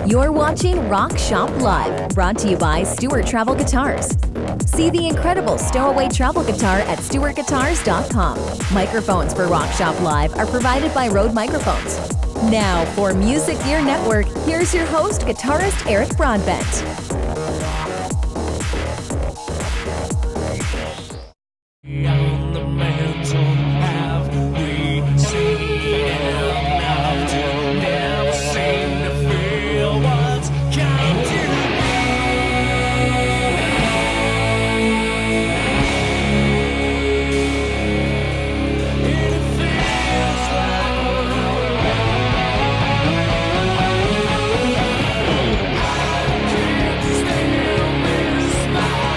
You're watching Rock Shop Live, brought to you by Stewart Travel Guitars. See the incredible stowaway travel guitar at stewartguitars.com. Microphones for Rock Shop Live are provided by Rode Microphones. Now, for Music Gear Network, here's your host, guitarist Eric Broadbent. On the mantle have we seen enough to never seem to feel what's come to be. And it feels like I can't still miss my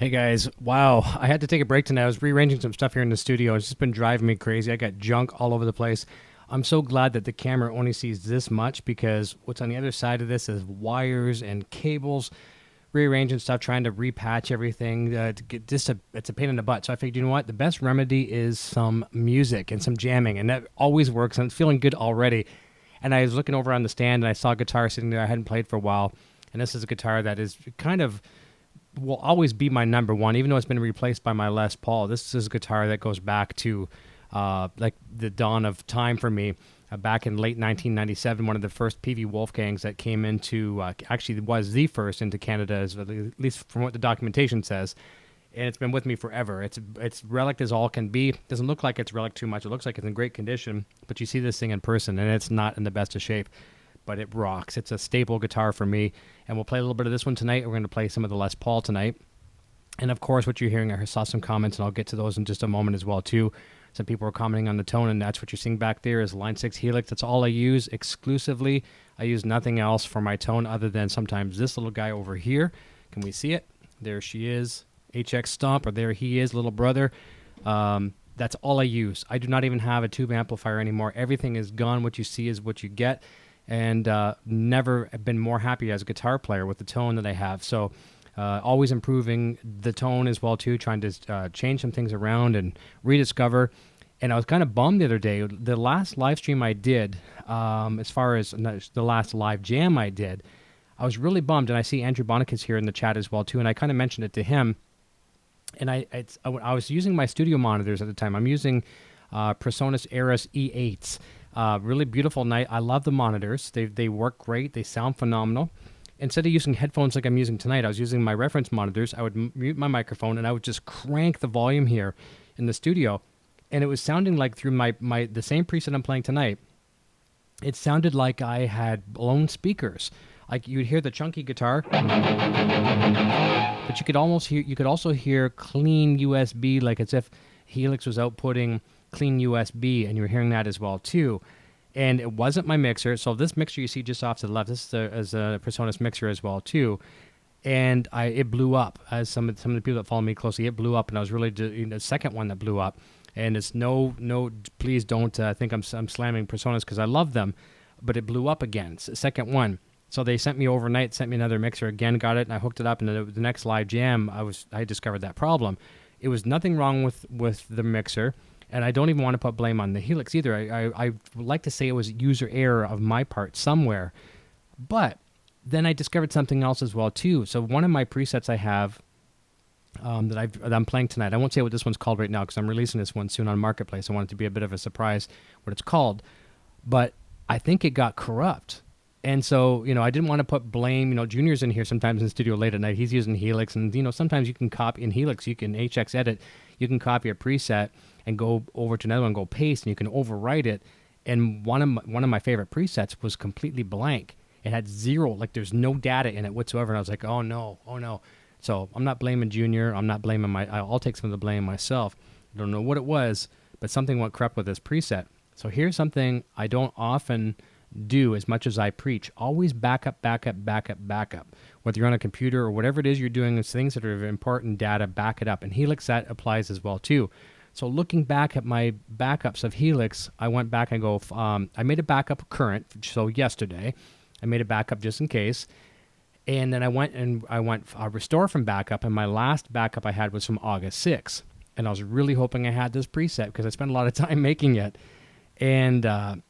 Hey guys, wow, I had to take a break tonight. I was rearranging some stuff here in the studio. It's just been driving me crazy. I got junk all over the place. I'm so glad that the camera only sees this much because what's on the other side of this is wires and cables rearranging stuff, trying to repatch everything. It's a pain in the butt. So I figured, you know what? The best remedy is some music and some jamming, and that always works. I'm feeling good already. And I was looking over on the stand, and I saw a guitar sitting there I hadn't played for a while. And this is a guitar that is kind of will always be my number one, even though it's been replaced by my Les Paul. This is a guitar that goes back to like the dawn of time for me. Back in late 1997, one of the first PV Wolfgangs that came into, actually was the first into Canada, at least from what the documentation says. And it's been with me forever. It's relic as all can be. Doesn't look like it's relic too much. It looks like it's in great condition, but you see this thing in person, and it's not in the best of shape. But it rocks. It's a staple guitar for me. And we'll play a little bit of this one tonight. We're going to play some of the Les Paul tonight. And of course, what you're hearing, I saw some comments, and I'll get to those in just a moment as well, too. Some people are commenting on the tone, and that's what you're seeing back there is Line 6 Helix. That's all I use exclusively. I use nothing else for my tone other than sometimes this little guy over here. Can we see it? There she is. HX Stomp, or there he is, little brother. That's all I use. I do not even have a tube amplifier anymore. Everything is gone. What you see is what you get. And never been more happy as a guitar player with the tone that I have. So always improving the tone as well, too, trying to change some things around and rediscover. And I was kind of bummed the other day. The last live stream I did, as far as the last live jam I did, I was really bummed. And I see Andrew Bonicus here in the chat as well, too. And I kind of mentioned it to him. And I was using my studio monitors at the time. I'm using PreSonus Aris E8s. Really beautiful night. I love the monitors. They work great. They sound phenomenal. Instead of using headphones like I'm using tonight, I was using my reference monitors. I would mute my microphone, and I would just crank the volume here in the studio. And it was sounding like through the same preset I'm playing tonight, it sounded like I had blown speakers. Like you'd hear the chunky guitar, but you could also hear clean USB, like as if Helix was outputting clean USB, and you were hearing that as well too. And it wasn't my mixer. So this mixer you see just off to the left, this is a PreSonus mixer as well too. And it blew up. As some of the people that follow me closely, it blew up, and I was really the second one that blew up. And it's no, please don't think I'm slamming PreSonus because I love them, but it blew up again. It's the second one. So they sent me overnight, sent me another mixer again, got it, and I hooked it up. And the next live jam, I discovered that problem. It was nothing wrong with the mixer, and I don't even want to put blame on the Helix either. I would like to say it was user error of my part somewhere, but then I discovered something else as well too. So one of my presets I have that I'm playing tonight, I won't say what this one's called right now because I'm releasing this one soon on Marketplace. I want it to be a bit of a surprise what it's called, but I think it got corrupt. And so, I didn't want to put blame. Junior's in here sometimes in the studio late at night. He's using Helix. And, sometimes you can copy in Helix, you can HX edit, you can copy a preset and go over to another one, go paste, and you can overwrite it. And one of my favorite presets was completely blank. It had zero, like there's no data in it whatsoever. And I was like, oh no. So I'm not blaming Junior. I'm not blaming I'll take some of the blame myself. I don't know what it was, but something went corrupt with this preset. So here's something I don't often do as much as I preach. Always backup. Whether you're on a computer or whatever it is you're doing, it's things that are important data, back it up. And Helix, that applies as well too. So looking back at my backups of Helix, I went back and I made a backup current. So yesterday, I made a backup just in case. And then I went restore from backup. And my last backup I had was from August 6th. And I was really hoping I had this preset because I spent a lot of time making it. And,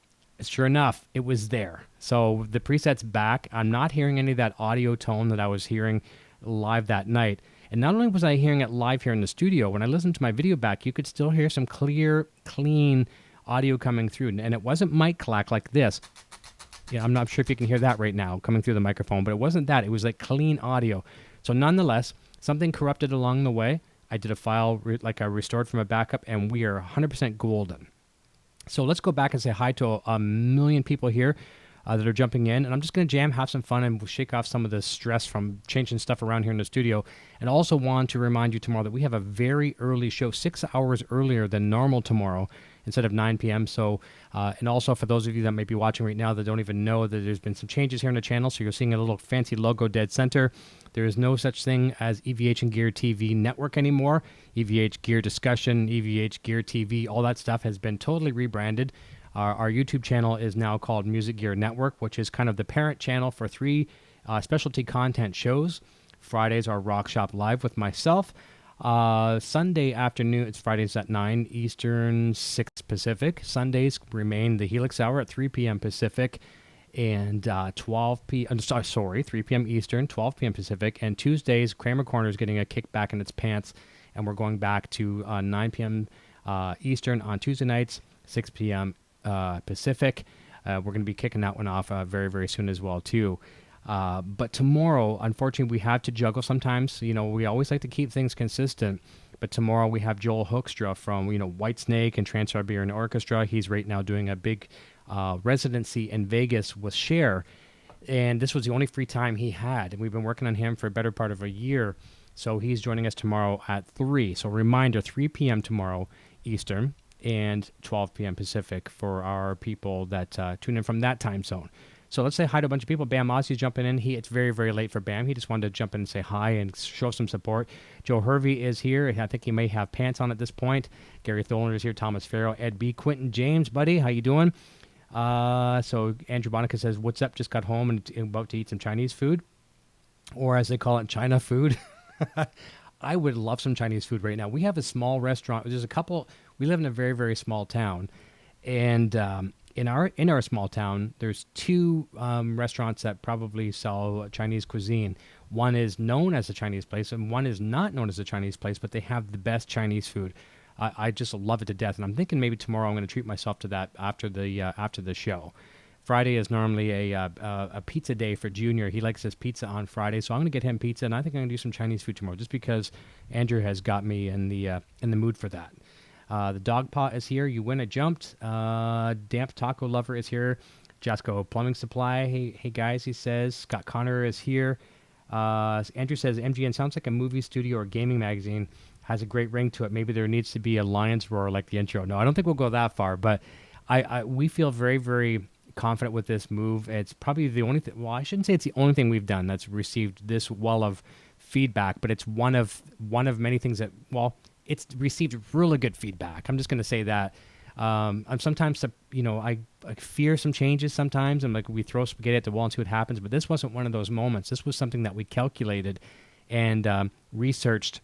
sure enough, it was there. So the preset's back. I'm not hearing any of that audio tone that I was hearing live that night. And not only was I hearing it live here in the studio, when I listened to my video back, you could still hear some clear, clean audio coming through. And it wasn't mic clack like this. I'm not sure if you can hear that right now coming through the microphone, but it wasn't that. It was like clean audio. So nonetheless, something corrupted along the way. I did a file I restored from a backup, and we are 100% golden. So let's go back and say hi to a million people here that are jumping in. And I'm just going to jam, have some fun, and we'll shake off some of the stress from changing stuff around here in the studio. And also want to remind you tomorrow that we have a very early show, 6 hours earlier than normal tomorrow, instead of 9 p.m. So, and also for those of you that may be watching right now that don't even know that there's been some changes here in the channel. So you're seeing a little fancy logo dead center. There is no such thing as EVH and Gear TV Network anymore. EVH Gear Discussion, EVH Gear TV, all that stuff has been totally rebranded. Our YouTube channel is now called Music Gear Network, which is kind of the parent channel for 3 specialty content shows Fridays are Rock Shop Live with myself. Sunday afternoon, it's Fridays at 9 Eastern, 6 Pacific. Sundays remain the Helix Hour at 3 p.m. Pacific and 3 p.m. Eastern, 12 p.m. Pacific. And Tuesdays, Kramer Corner is getting a kick back in its pants, and we're going back to 9 p.m. Eastern on Tuesday nights, 6 p.m. Pacific. We're going to be kicking that one off very, very soon as well, too. But tomorrow, unfortunately, we have to juggle sometimes. You know, we always like to keep things consistent. But tomorrow we have Joel Hoekstra from, Whitesnake and Trans-Siberian Orchestra. He's right now doing a big residency in Vegas with Cher. And this was the only free time he had. And we've been working on him for a better part of a year. So he's joining us tomorrow at 3. So reminder, 3 p.m. tomorrow Eastern and 12 p.m. Pacific for our people that tune in from that time zone. So let's say hi to a bunch of people. Bam Ozzie's jumping in. It's very, very late for Bam. He just wanted to jump in and say hi and show some support. Joe Hervey is here. I think he may have pants on at this point. Gary Tholner is here. Thomas Farrell. Ed B. Quentin James, buddy. How you doing? So Andrew Bonica says, what's up? Just got home and about to eat some Chinese food. Or as they call it, China food. I would love some Chinese food right now. We have a small restaurant. There's a couple. We live in a very, very small town. And in our small town, there's 2 restaurants that probably sell Chinese cuisine. One is known as a Chinese place, and one is not known as a Chinese place, but they have the best Chinese food. I just love it to death, and I'm thinking maybe tomorrow I'm going to treat myself to that after the show. Friday is normally a pizza day for Junior. He likes his pizza on Friday, so I'm going to get him pizza, and I think I'm going to do some Chinese food tomorrow, just because Andrew has got me in the mood for that. The dog paw is here. You win a jumped. Damp taco lover is here. Jasco Plumbing Supply. Hey guys, he says. Scott Connor is here. Andrew says MGN sounds like a movie studio or gaming magazine. Has a great ring to it. Maybe there needs to be a lion's roar like the intro. No, I don't think we'll go that far, but we feel very, very confident with this move. It's probably the only thing. Well, I shouldn't say it's the only thing we've done that's received this well of feedback, but it's one of many things that, well, it's received really good feedback. I'm just going to say that. I'm sometimes, I fear some changes sometimes. I'm like, we throw spaghetti at the wall and see what happens. But this wasn't one of those moments. This was something that we calculated and researched.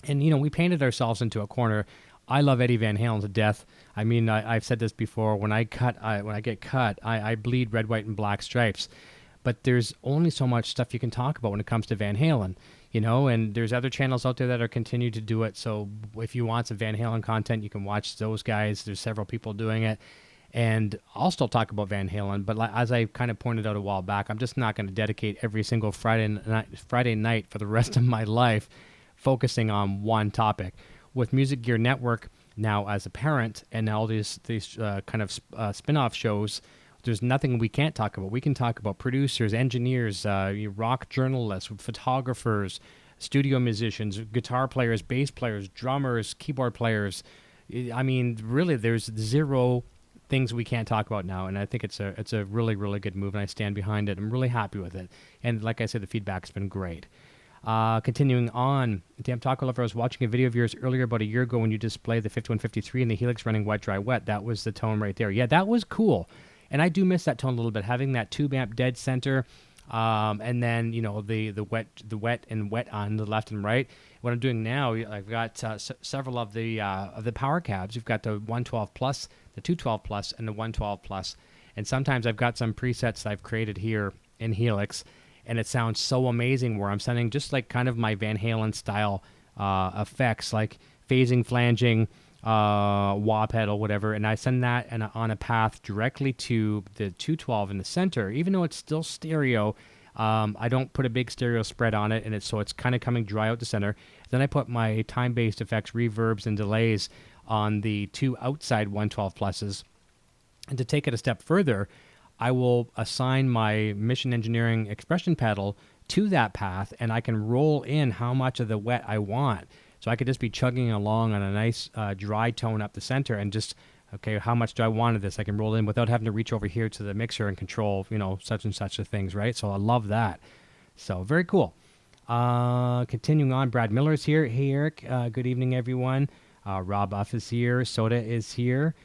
And, we painted ourselves into a corner. I love Eddie Van Halen to death. I mean, I've said this before. When I get cut, I bleed red, white, and black stripes. But there's only so much stuff you can talk about when it comes to Van Halen. And there's other channels out there that are continuing to do it. So if you want some Van Halen content, you can watch those guys. There's several people doing it. And I'll still talk about Van Halen. But as I kind of pointed out a while back, I'm just not going to dedicate every single Friday night for the rest of my life focusing on one topic. With Music Gear Network now as a parent and all these kind of spin-off shows, there's nothing we can't talk about. We can talk about producers, engineers, rock journalists, photographers, studio musicians, guitar players, bass players, drummers, keyboard players. I mean, really, there's zero things we can't talk about now, and I think it's a really, really good move, and I stand behind it. I'm really happy with it. And like I said, the feedback's been great. Continuing on, Damn Taco Lover, I was watching a video of yours earlier about a year ago when you displayed the 5153 and the Helix running wet, dry, wet. That was the tone right there. Yeah, that was cool. And I do miss that tone a little bit, having that tube amp dead center, and then the wet and wet on the left and right. What I'm doing now, I've got several of the power cabs. You've got the 112 plus, the 212 plus, and the 112 plus. And sometimes I've got some presets that I've created here in Helix, and it sounds so amazing where I'm sending just like kind of my Van Halen style effects, like phasing, flanging, wah pedal, whatever, and I send that on a path directly to the 212 in the center. Even though it's still stereo, I don't put a big stereo spread on it, and it's kind of coming dry out the center. Then I put my time-based effects, reverbs, and delays on the 2 outside 112 pluses. And to take it a step further, I will assign my Mission Engineering expression pedal to that path, and I can roll in how much of the wet I want. So I could just be chugging along on a nice dry tone up the center and just, okay, how much do I want of this? I can roll in without having to reach over here to the mixer and control, such and such of things, right? So I love that. So very cool. Continuing on, Brad Miller's here. Hey, Eric. Good evening, everyone. Rob Uff is here. Soda is here.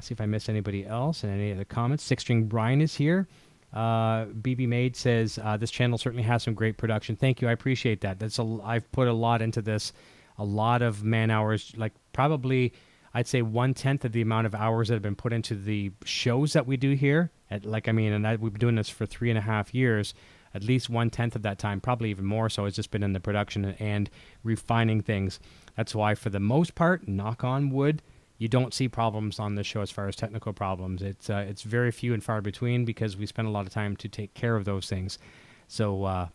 See if I missed anybody else and any other comments. Six String Brian is here. BB Maid says, this channel certainly has some great production. Thank you. I appreciate that. I've put a lot into this, a lot of man hours, like probably I'd say 1/10 of the amount of hours that have been put into the shows that we do here. We've been doing this for 3.5 years. At least 1/10 of that time, probably even more so, has just been in the production and refining things. That's why, for the most part, knock on wood, you don't see problems on this show as far as technical problems. It's very few and far between because we spend a lot of time to take care of those things. So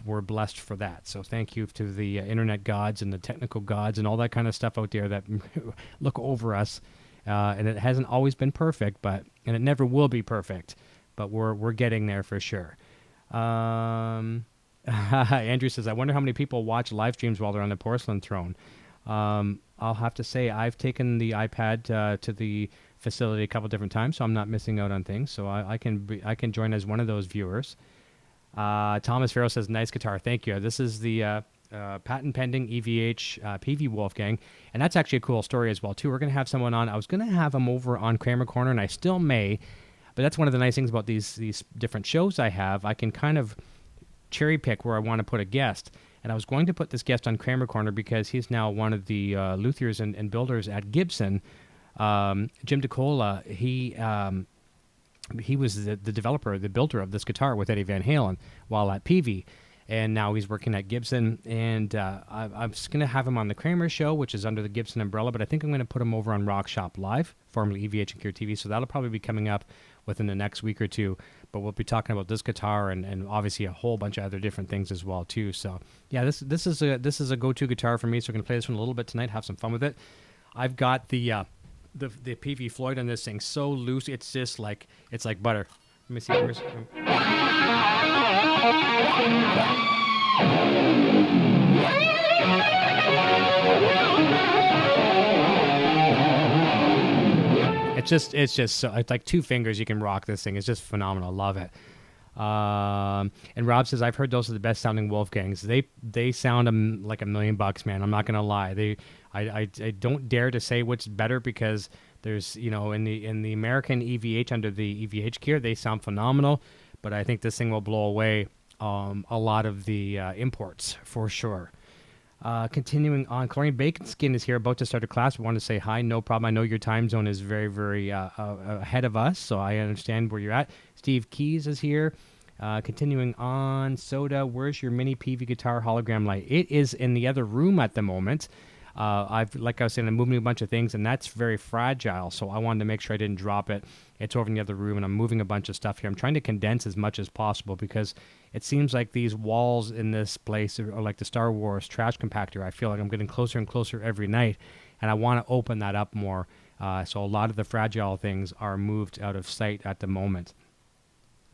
we're blessed for that. So thank you to the internet gods and the technical gods and all that kind of stuff out there that look over us. And it hasn't always been perfect, and it never will be perfect. But we're getting there for sure. Andrew says, I wonder how many people watch live streams while they're on the porcelain throne. I'll have to say I've taken the iPad to the facility a couple different times, so I'm not missing out on things. So I can join as one of those viewers. Thomas Farrell says, nice guitar. Thank you. This is the patent pending EVH PV Wolfgang, and that's actually a cool story as well too. We're going to have someone on. I was going to have him over on Kramer Corner, and I still may, but that's one of the nice things about these different shows I have. I can kind of cherry pick where I want to put a guest. And I was going to put this guest on Kramer Corner because he's now one of the luthiers and builders at Gibson. Jim DeCola, he was the developer, the builder of this guitar with Eddie Van Halen while at PV. And now he's working at Gibson. And I'm just going to have him on the Kramer Show, which is under the Gibson umbrella. But I think I'm going to put him over on Rock Shop Live, formerly EVH and Cure TV. So that'll probably be coming up within the next week or two. But we'll be talking about this guitar and obviously a whole bunch of other different things as well too. So yeah, this is a go-to guitar for me. So we're gonna play this one a little bit tonight, have some fun with it. I've got the PV Floyd on this thing so loose, it's just like butter. Let me see. It's just so, it's like 2 fingers you can rock this thing. It's just phenomenal. Love it. And Rob says, I've heard those are the best sounding Wolfgangs. They sound like $1 million, man. I'm not gonna lie. I don't dare to say what's better because there's, in the American EVH under the EVH gear, they sound phenomenal. But I think this thing will blow away a lot of the imports for sure. Continuing on, Chlorine Bacon is here, about to start a class. We want to say hi. No problem. I know your time zone is very, very ahead of us, so I understand where you're at. Steve Keys is here. Continuing on, Soda, where's your mini PV guitar hologram light? It is in the other room at the moment. Like I was saying, I'm moving a bunch of things, and that's very fragile, so I wanted to make sure I didn't drop it. It's over in the other room, and I'm moving a bunch of stuff here. I'm trying to condense as much as possible because it seems like these walls in this place are like the Star Wars trash compactor. I feel like I'm getting closer and closer every night, and I want to open that up more. So a lot of the fragile things are moved out of sight at the moment.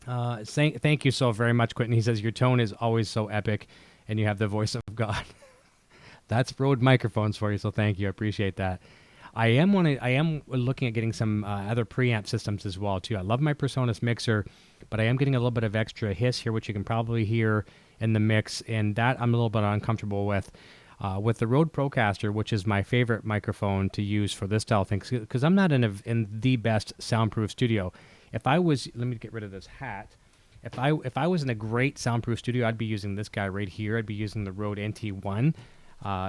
Thank you so very much, Quentin. He says, your tone is always so epic, and you have the voice of God. That's Rode microphones for you, so thank you. I appreciate that. I am looking at getting some other preamp systems as well too. I love my Personas mixer, but I am getting a little bit of extra hiss here, which you can probably hear in the mix, and that I'm a little bit uncomfortable with. With the Rode Procaster, which is my favorite microphone to use for this style thing, because I'm not in the best soundproof studio. If I was, let me get rid of this hat. If I was in a great soundproof studio, I'd be using this guy right here. I'd be using the Rode NT1.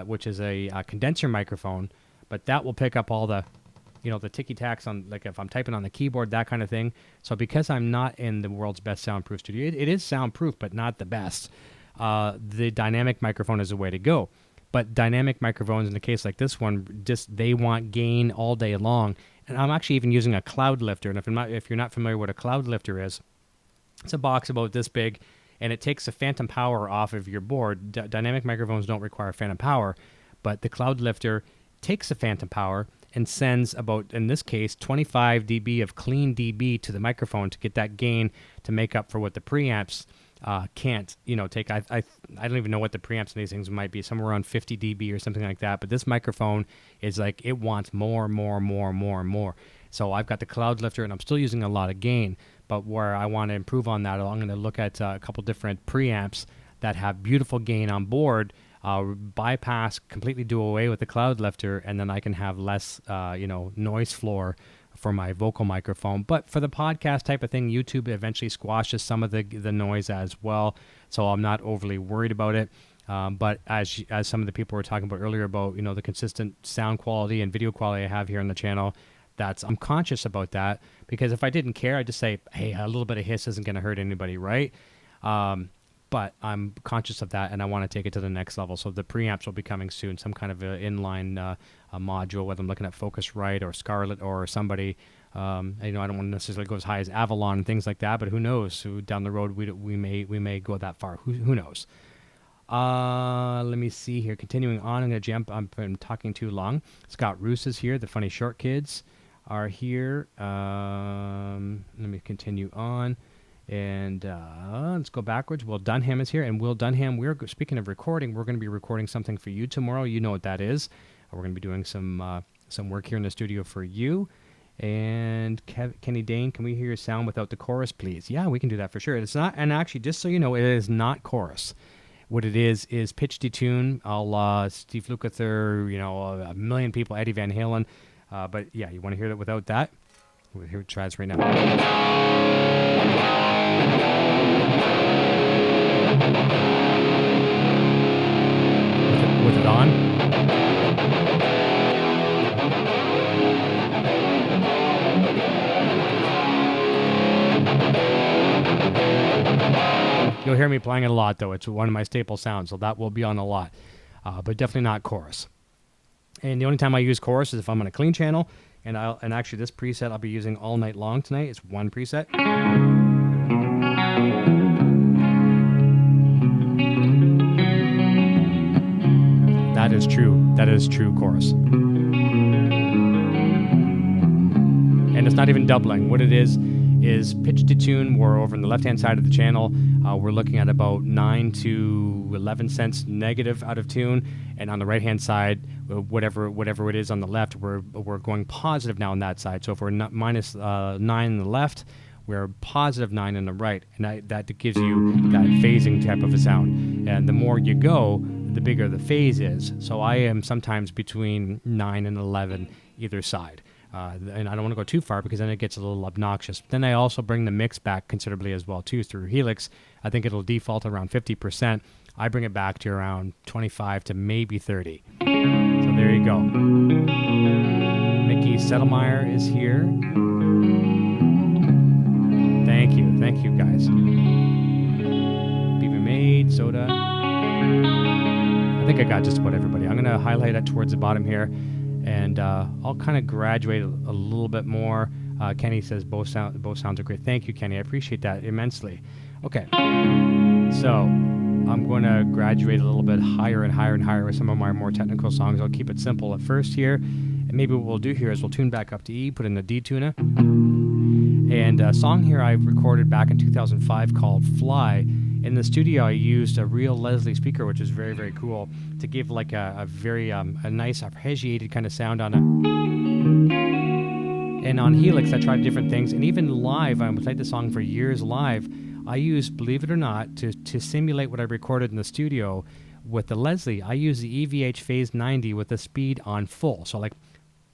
Which is a condenser microphone, but that will pick up all the, the ticky-tacks on, like if I'm typing on the keyboard, that kind of thing. So because I'm not in the world's best soundproof studio, it is soundproof, but not the best. The dynamic microphone is the way to go. But dynamic microphones, in a case like this one, they want gain all day long. And I'm actually even using a cloud lifter. And if you're not familiar with what a cloud lifter is, it's a box about this big, and it takes the phantom power off of your board. Dynamic microphones don't require phantom power, but the cloud lifter takes the phantom power and sends about, in this case, 25 dB of clean dB to the microphone to get that gain to make up for what the preamps can't, take. I don't even know what the preamps in these things might be, somewhere around 50 dB or something like that. But this microphone is like, it wants more. So I've got the cloud lifter, and I'm still using a lot of gain. But where I want to improve on that, I'm going to look at a couple different preamps that have beautiful gain on board, completely do away with the cloud lifter, and then I can have less, noise floor for my vocal microphone. But for the podcast type of thing, YouTube eventually squashes some of the noise as well, so I'm not overly worried about it. But as some of the people were talking about earlier about, you know, the consistent sound quality and video quality I have here on the channel, I'm conscious about that, because if I didn't care, I'd just say, hey, a little bit of hiss isn't going to hurt anybody, right? But I'm conscious of that, and I want to take it to the next level. So the preamps will be coming soon, some kind of an inline module, whether I'm looking at Focusrite or Scarlett or somebody. You know, I don't want to necessarily go as high as Avalon and things like that, but who knows? Down the road, we may go that far. Who knows? Let me see here. Continuing on, I'm going to jump. I'm talking too long. Scott Roos is here. The Funny Short Kids are here. Let me continue on. And let's go backwards. Will Dunham is here. And Will Dunham, speaking of recording, we're going to be recording something for you tomorrow. You know what that is. We're going to be doing some work here in the studio for you. And Kenny Dane, can we hear your sound without the chorus, please? Yeah, we can do that for sure. It's not, and actually, just so you know, it is not chorus. What it is pitch detune, a la Steve Lukather, you know, a million people, Eddie Van Halen. But yeah, you want to hear that without that? We'll hear it tries right now. With it on. You'll hear me playing it a lot, though. It's one of my staple sounds, so that will be on a lot. But definitely not chorus. And the only time I use chorus is if I'm on a clean channel. And actually, this preset I'll be using all night long tonight. It's one preset. That is true. That is true chorus. And it's not even doubling. What it is pitch detune. We're over on the left-hand side of the channel. We're looking at about 9 to 11 cents negative out of tune. And on the right-hand side, whatever it is on the left, we're going positive now on that side. So if we're minus 9 on the left, we're positive 9 on the right. And that gives you that phasing type of a sound. And the more you go, the bigger the phase is. So I am sometimes between 9 and 11 either side. And I don't want to go too far because then it gets a little obnoxious. But then I also bring the mix back considerably as well too through Helix. I think it'll default around 50%. I bring it back to around 25 to maybe 30. So there you go. Mickey Settlemeyer is here. Thank you guys. Beaver Maid, Soda. I think I got just about everybody. I'm going to highlight it towards the bottom here. And I'll kind of graduate a little bit more. Kenny says both sounds are great. Thank you, Kenny. I appreciate that immensely. Okay, so I'm going to graduate a little bit higher and higher and higher with some of my more technical songs. I'll keep it simple at first here. And maybe what we'll do here is we'll tune back up to E, put in the D tuner. And a song here I recorded back in 2005 called Fly. In the studio, I used a real Leslie speaker, which is very, very cool, to give like a very a nice arpeggiated kind of sound on it. And on Helix, I tried different things. And even live, I played the song for years live. I used, believe it or not, to simulate what I recorded in the studio with the Leslie, I used the EVH Phase 90 with the speed on full. So like,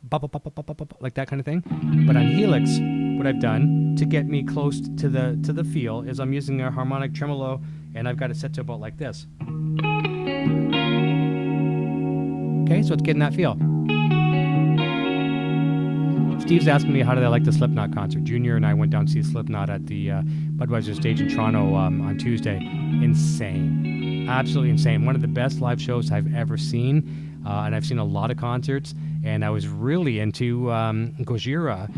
like that kind of thing. But on Helix, what I've done to get me close to the feel is I'm using a harmonic tremolo, and I've got it set to about like this. Okay, so it's getting that feel. Steve's asking me how did I like the Slipknot concert. Junior and I went down to see Slipknot at the Budweiser stage in Toronto on Tuesday. Insane. Absolutely insane. One of the best live shows I've ever seen. And I've seen a lot of concerts. And I was really into Gojira.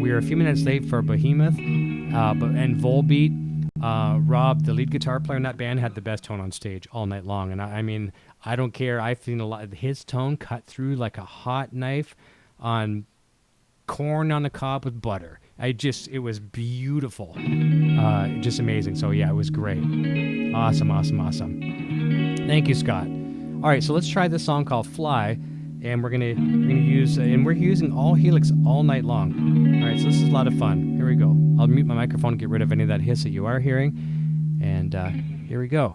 We were a few minutes late for Behemoth. And Volbeat. Rob, the lead guitar player in that band, had the best tone on stage all night long. And I mean, I don't care. I've seen a lot. His tone cut through like a hot knife on corn on the cob with butter. It was beautiful. Just amazing. So yeah, it was great. Awesome. Thank you, Scott. All right, so let's try this song called Fly, and we're gonna use, and we're using all Helix all night long. All right, so this is a lot of fun. Here we go. I'll mute my microphone to get rid of any of that hiss that you are hearing, and here we go.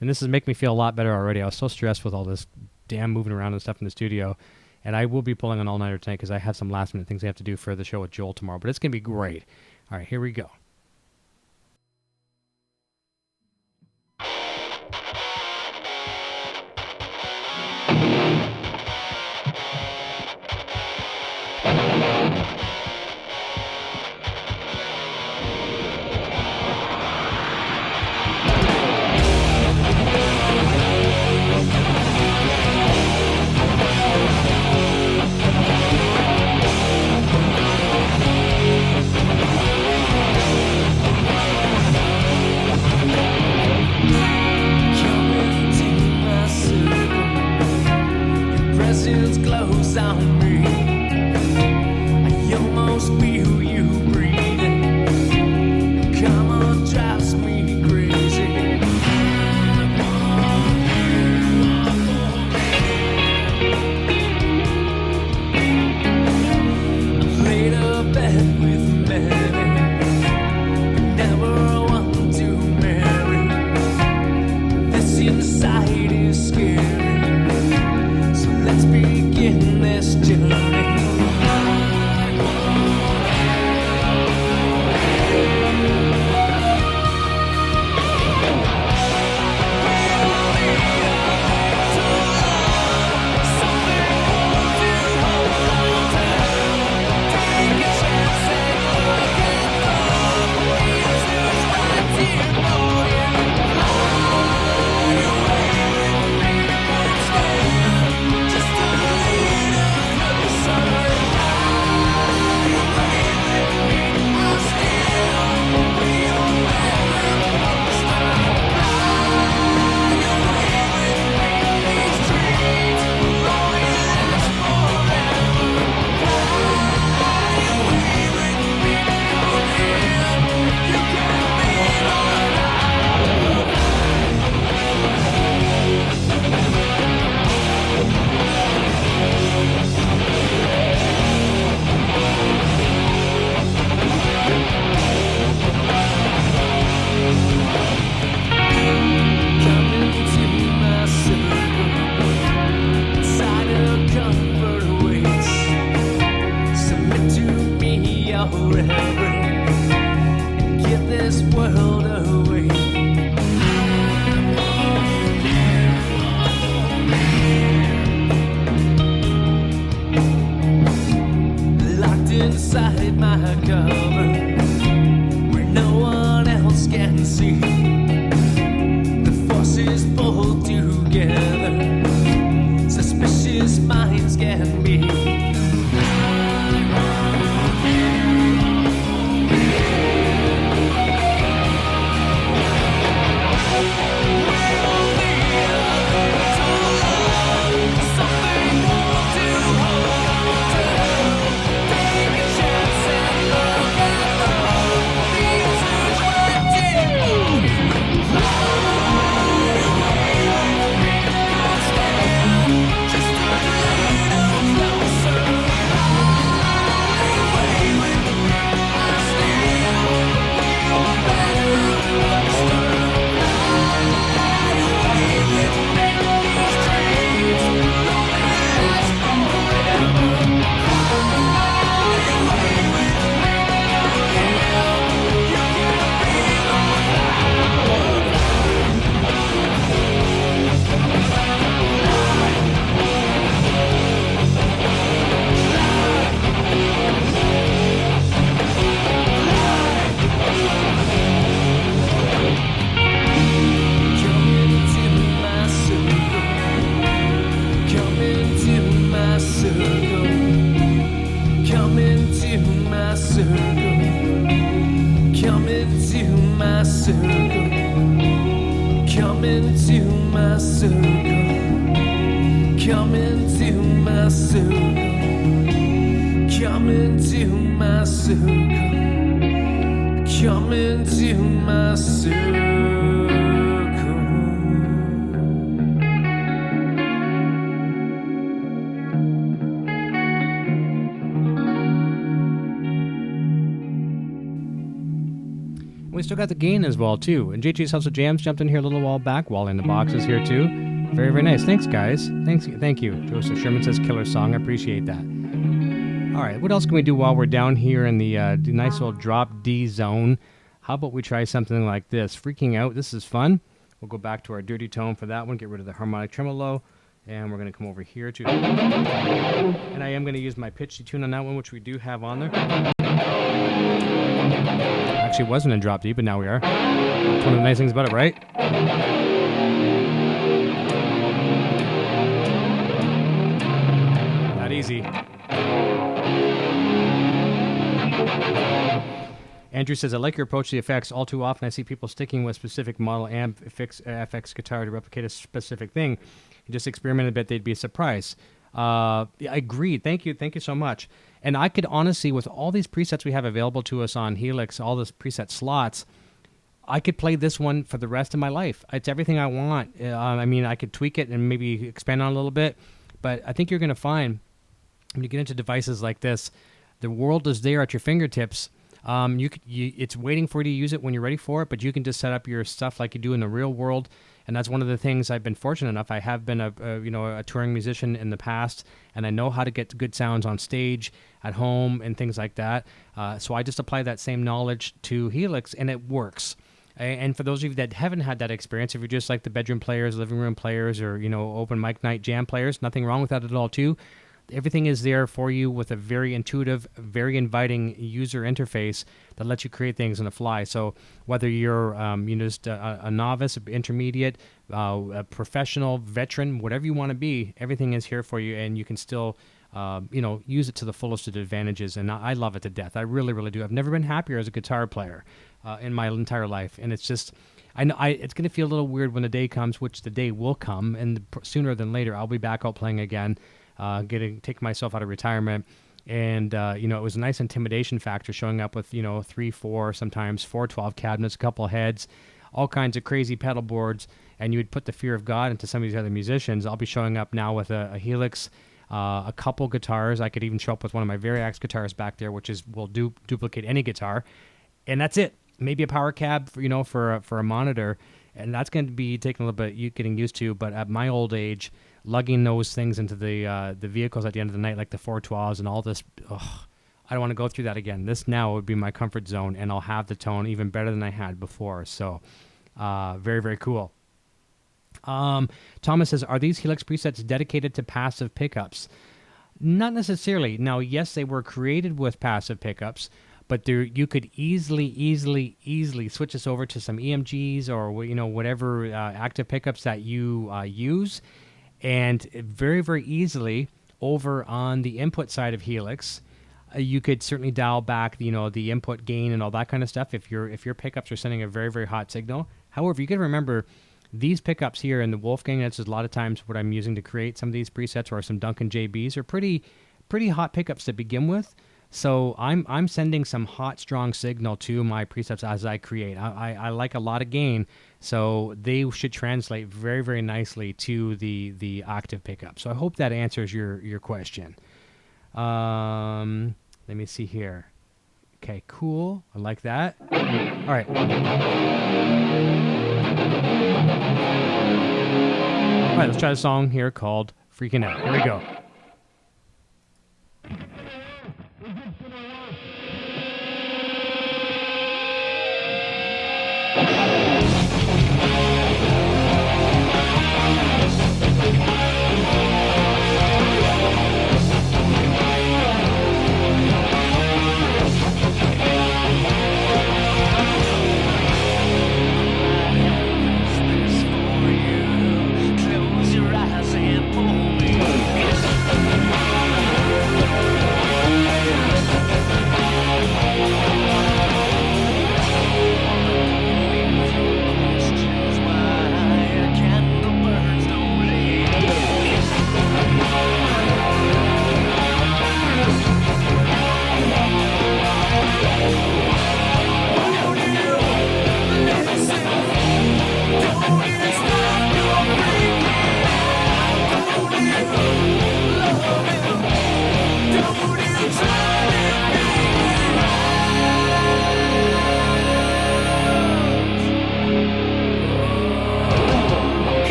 And this is making me feel a lot better already. I was so stressed with all this damn moving around and stuff in the studio. And I will be pulling an all-nighter tonight because I have some last-minute things I have to do for the show with Joel tomorrow. But it's going to be great. All right, here we go. Close on me. I almost feel you breathing. Come on, drives me crazy. I've laid a bed with many, never one to marry. This inside is scary. Let's begin this journey. We still got the gain as well, too. And JJ's House of Jams jumped in here a little while back. Wally in the Box is here, too. Very, very nice. Thanks, guys. Thank you. Joseph Sherman says killer song. I appreciate that. All right, what else can we do while we're down here in the nice old drop D zone? How about we try something like this? Freaking Out. This is fun. We'll go back to our dirty tone for that one. Get rid of the harmonic tremolo. And we're going to come over here to... And I am going to use my pitch detune on that one, which we do have on there. Actually, it wasn't in drop D, but now we are. That's one of the nice things about it, right? Not easy. Andrew says, I like your approach to the effects. All too often I see people sticking with specific model amp FX guitar to replicate a specific thing. You just experiment a bit, they'd be surprised. I agreed. Thank you so much. And I could honestly, with all these presets we have available to us on Helix, all those preset slots, I could play this one for the rest of my life. It's everything I want. I mean, I could tweak it and maybe expand on it a little bit, but I think you're going to find when you get into devices like this, the world is there at your fingertips. It's waiting for you to use it when you're ready for it, but you can just set up your stuff like you do in the real world. And that's one of the things I've been fortunate enough. I have been a touring musician in the past, and I know how to get good sounds on stage, at home, and things like that. So I just apply that same knowledge to Helix, and it works. And for those of you that haven't had that experience, if you're just like the bedroom players, living room players, or open mic night jam players, nothing wrong with that at all too. Everything is there for you with a very intuitive, very inviting user interface that lets you create things on the fly. So whether you're just a novice, intermediate, a professional, veteran, whatever you want to be, everything is here for you, and you can still use it to the fullest of the advantages. And I love it to death. I really, really do. I've never been happier as a guitar player in my entire life. And it's just, I know it's going to feel a little weird when the day comes, which the day will come, and sooner than later I'll be back out playing again. Taking myself out of retirement, and it was a nice intimidation factor showing up with 3, 4, sometimes 412 cabinets, a couple heads, all kinds of crazy pedal boards, and you would put the fear of God into some of these other musicians. I'll be showing up now with a Helix, a couple guitars. I could even show up with one of my Variax guitars back there, which will duplicate any guitar, and that's it. Maybe a power cab for a monitor, and that's going to be taking a little bit getting used to. But at my old age, lugging those things into the vehicles at the end of the night, like the 412s and all this, I don't want to go through that again. This now would be my comfort zone, and I'll have the tone even better than I had before. So very, very cool. Thomas says, are these Helix presets dedicated to passive pickups? Not necessarily. Now, yes, they were created with passive pickups, but you could easily switch this over to some EMGs or whatever active pickups that you use. And very, very easily over on the input side of Helix, you could certainly dial back, the input gain and all that kind of stuff if your pickups are sending a very, very hot signal. However, you got to remember these pickups here in the Wolfgang, that's a lot of times what I'm using to create some of these presets, or some Duncan JBs, are pretty hot pickups to begin with. So I'm sending some hot, strong signal to my presets as I create. I like a lot of gain, so they should translate very, very nicely to the octave pickup. So I hope that answers your question. Let me see here. Okay, cool. I like that. All right. All right, let's try a song here called Freaking Out. Here we go. Close your eyes and pull me.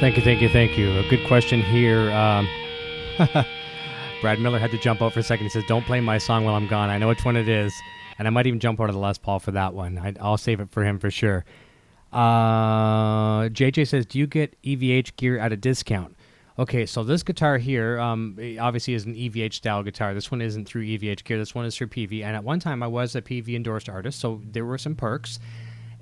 Thank you, thank you, thank you. A good question here. Brad Miller had to jump out for a second. He says, don't play my song while I'm gone. I know which one it is. And I might even jump out of the Les Paul for that one. I'll save it for him for sure. JJ says, do you get EVH gear at a discount? Okay, so this guitar here obviously is an EVH style guitar. This one isn't through EVH gear. This one is through PV. And at one time I was a PV endorsed artist, so there were some perks.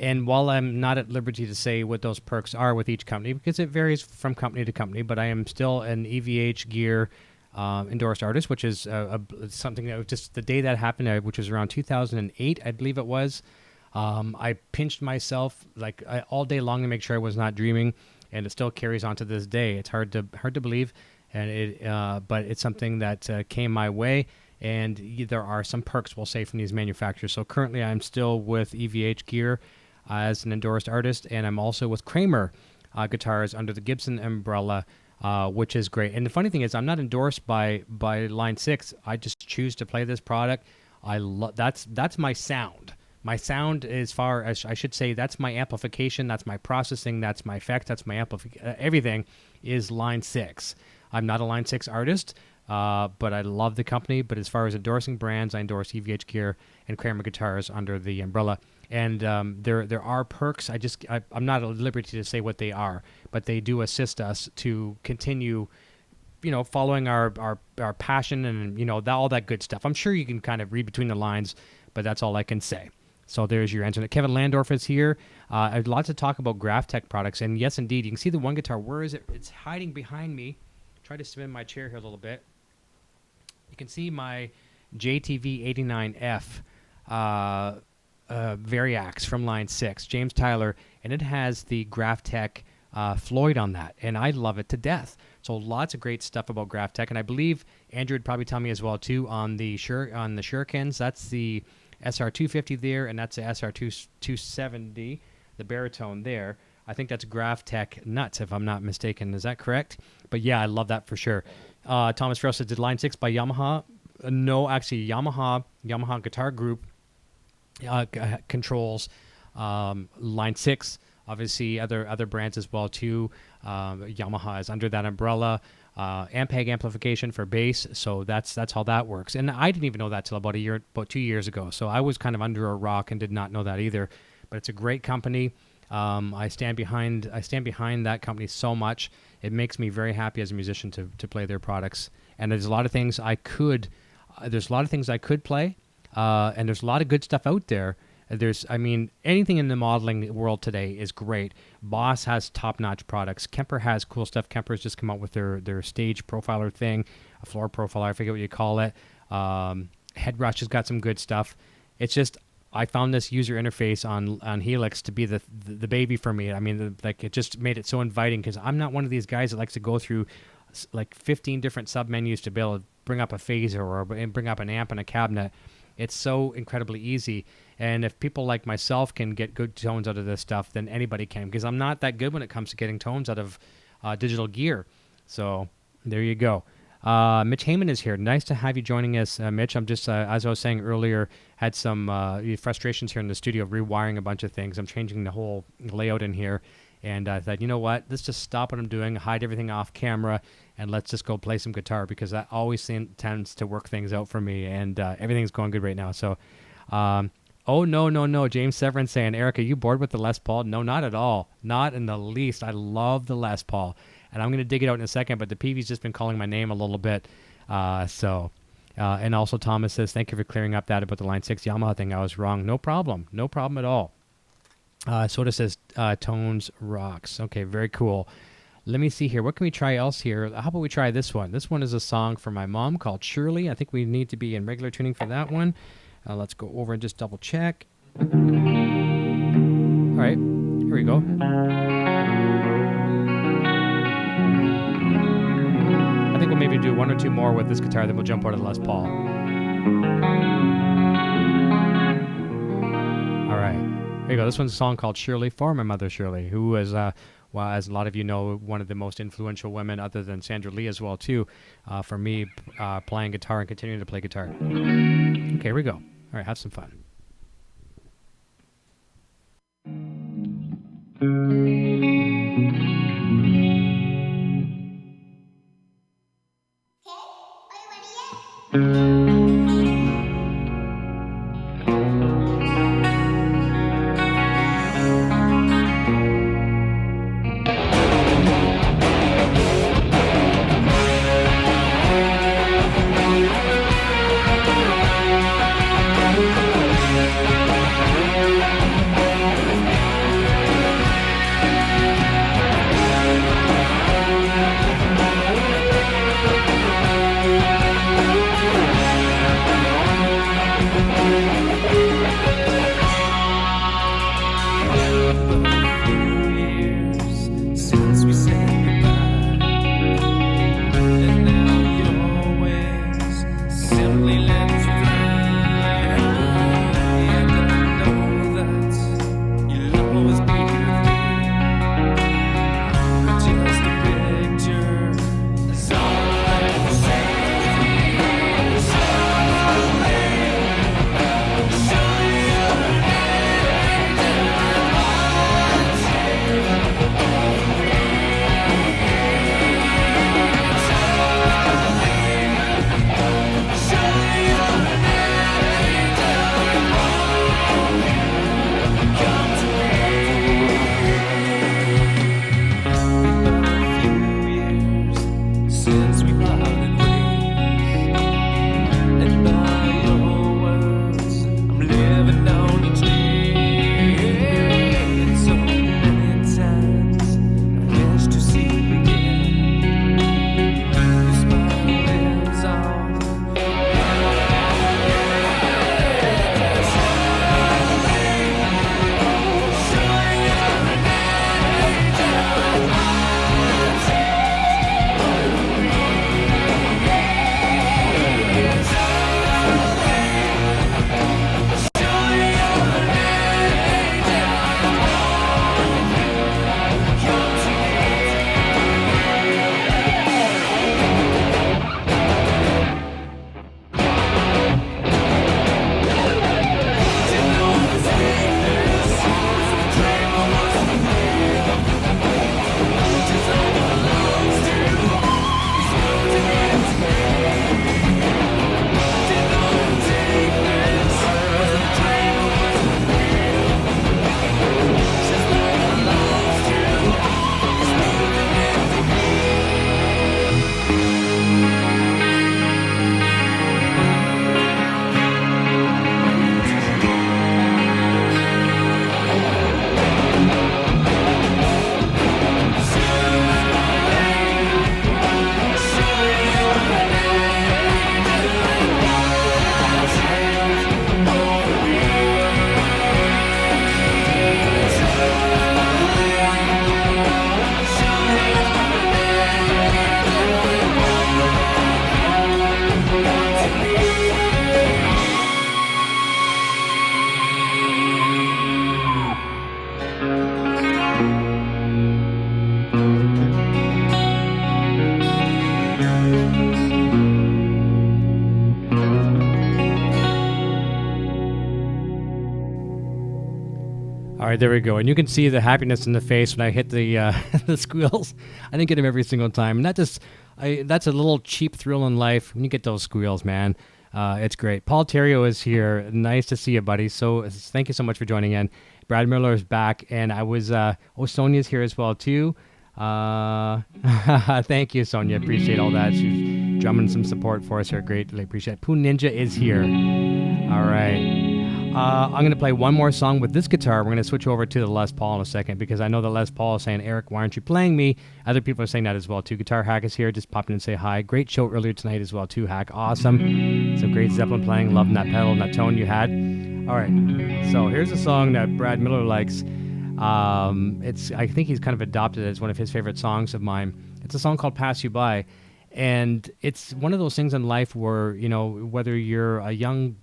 And while I'm not at liberty to say what those perks are with each company, because it varies from company to company, but I am still an EVH gear endorsed artist, which is something that was just the day that happened, which was around 2008, I believe it was. I pinched myself all day long to make sure I was not dreaming, and it still carries on to this day. It's hard to believe, and but it's something that came my way, and there are some perks, we'll say, from these manufacturers. So currently, I'm still with EVH gear as an endorsed artist, and I'm also with Kramer guitars under the Gibson umbrella. Which is great. And the funny thing is, I'm not endorsed by Line 6. I just choose to play this product. That's my sound. My sound, as far as I should say, that's my amplification, that's my processing, that's my effect, that's my everything is Line 6. I'm not a Line 6 artist, but I love the company. But as far as endorsing brands, I endorse EVH gear and Kramer guitars under the umbrella. And there are perks. I'm not at liberty to say what they are, but they do assist us to continue, following our passion and all that good stuff. I'm sure you can kind of read between the lines, but that's all I can say. So there's your answer. Kevin Landorf is here. I'd like to talk about Graphtec products, and yes, indeed, you can see the one guitar. Where is it? It's hiding behind me. Try to spin my chair here a little bit. You can see my JTV 89F. Variax from Line 6, James Tyler, and it has the Graphtec Floyd on that, and I love it to death. So lots of great stuff about Graphtec, and I believe Andrew would probably tell me as well too on the Shurikens. That's the SR250 there, and that's the SR270, the baritone there. I think that's Graphtec nuts, if I'm not mistaken. Is that correct? But yeah, I love that for sure. Thomas Farrell says, did Line 6 by Yamaha? No, actually, Yamaha Guitar Group controls Line 6, obviously other brands as well too. Yamaha is under that umbrella. Ampeg amplification for bass, so that's how that works. And I didn't even know that till about 2 years ago. So I was kind of under a rock and did not know that either. But it's a great company. I stand behind that company so much. It makes me very happy as a musician to play their products. And there's a lot of things I could play. And there's a lot of good stuff out there. Anything in the modeling world today is great. Boss has top-notch products. Kemper has cool stuff. Kemper's just come out with their stage profiler thing, a floor profiler, I forget what you call it. Headrush has got some good stuff. It's just, I found this user interface on Helix to be the baby for me. It just made it so inviting, because I'm not one of these guys that likes to go through 15 different sub-menus to be able to bring up a phaser or bring up an amp and a cabinet. It's so incredibly easy. And if people like myself can get good tones out of this stuff, then anybody can, because I'm not that good when it comes to getting tones out of digital gear. So there you go. Mitch Heyman is here. Nice to have you joining us, Mitch. I'm just, as I was saying earlier, had some frustrations here in the studio rewiring a bunch of things. I'm changing the whole layout in here. And I thought, you know what? Let's just stop what I'm doing, hide everything off camera, and let's just go play some guitar, because that always tends to work things out for me, and everything's going good right now. So, oh, no. James Severin saying, Eric, are you bored with the Les Paul? No, not at all. Not in the least. I love the Les Paul, and I'm going to dig it out in a second, but the PV's just been calling my name a little bit. And also Thomas says, thank you for clearing up that about the Line 6 Yamaha thing. I was wrong. No problem at all. Soda says, Tones rocks. Okay, very cool. Let me see here. What can we try else here? How about we try this one? This one is a song for my mom called Shirley. I think we need to be in regular tuning for that one. Let's go over and just double check. All right, here we go. I think we'll maybe do one or two more with this guitar, then we'll jump out of the Les Paul. All right. There you go. This one's a song called Shirley for my mother, Shirley, who is, as a lot of you know, one of the most influential women, other than Sandra Lee as well, too, for me playing guitar and continuing to play guitar. Okay, here we go. All right, have some fun. All right, there we go. And you can see the happiness in the face when I hit the the squeals. I didn't get them every single time. And that's a little cheap thrill in life when you get those squeals, man. It's great. Paul Theriault is here. Nice to see you, buddy. So thank you so much for joining in. Brad Miller is back, and I was Sonia's here as well too. Thank you, Sonia. Appreciate all that. She's drumming some support for us here. Greatly appreciate it. Poo Ninja is here. All right. I'm going to play one more song with this guitar. We're going to switch over to the Les Paul in a second because I know that Les Paul is saying, Eric, why aren't you playing me? Other people are saying that as well too. Guitar Hack is here. Just popped in and say hi. Great show earlier tonight as well too, Hack. Awesome. Some great Zeppelin playing. Loving that pedal and that tone you had. All right. So here's a song that Brad Miller likes. I think he's kind of adopted it as one of his favorite songs of mine. It's a song called Pass You By. And it's one of those things in life where, you know, whether you're a young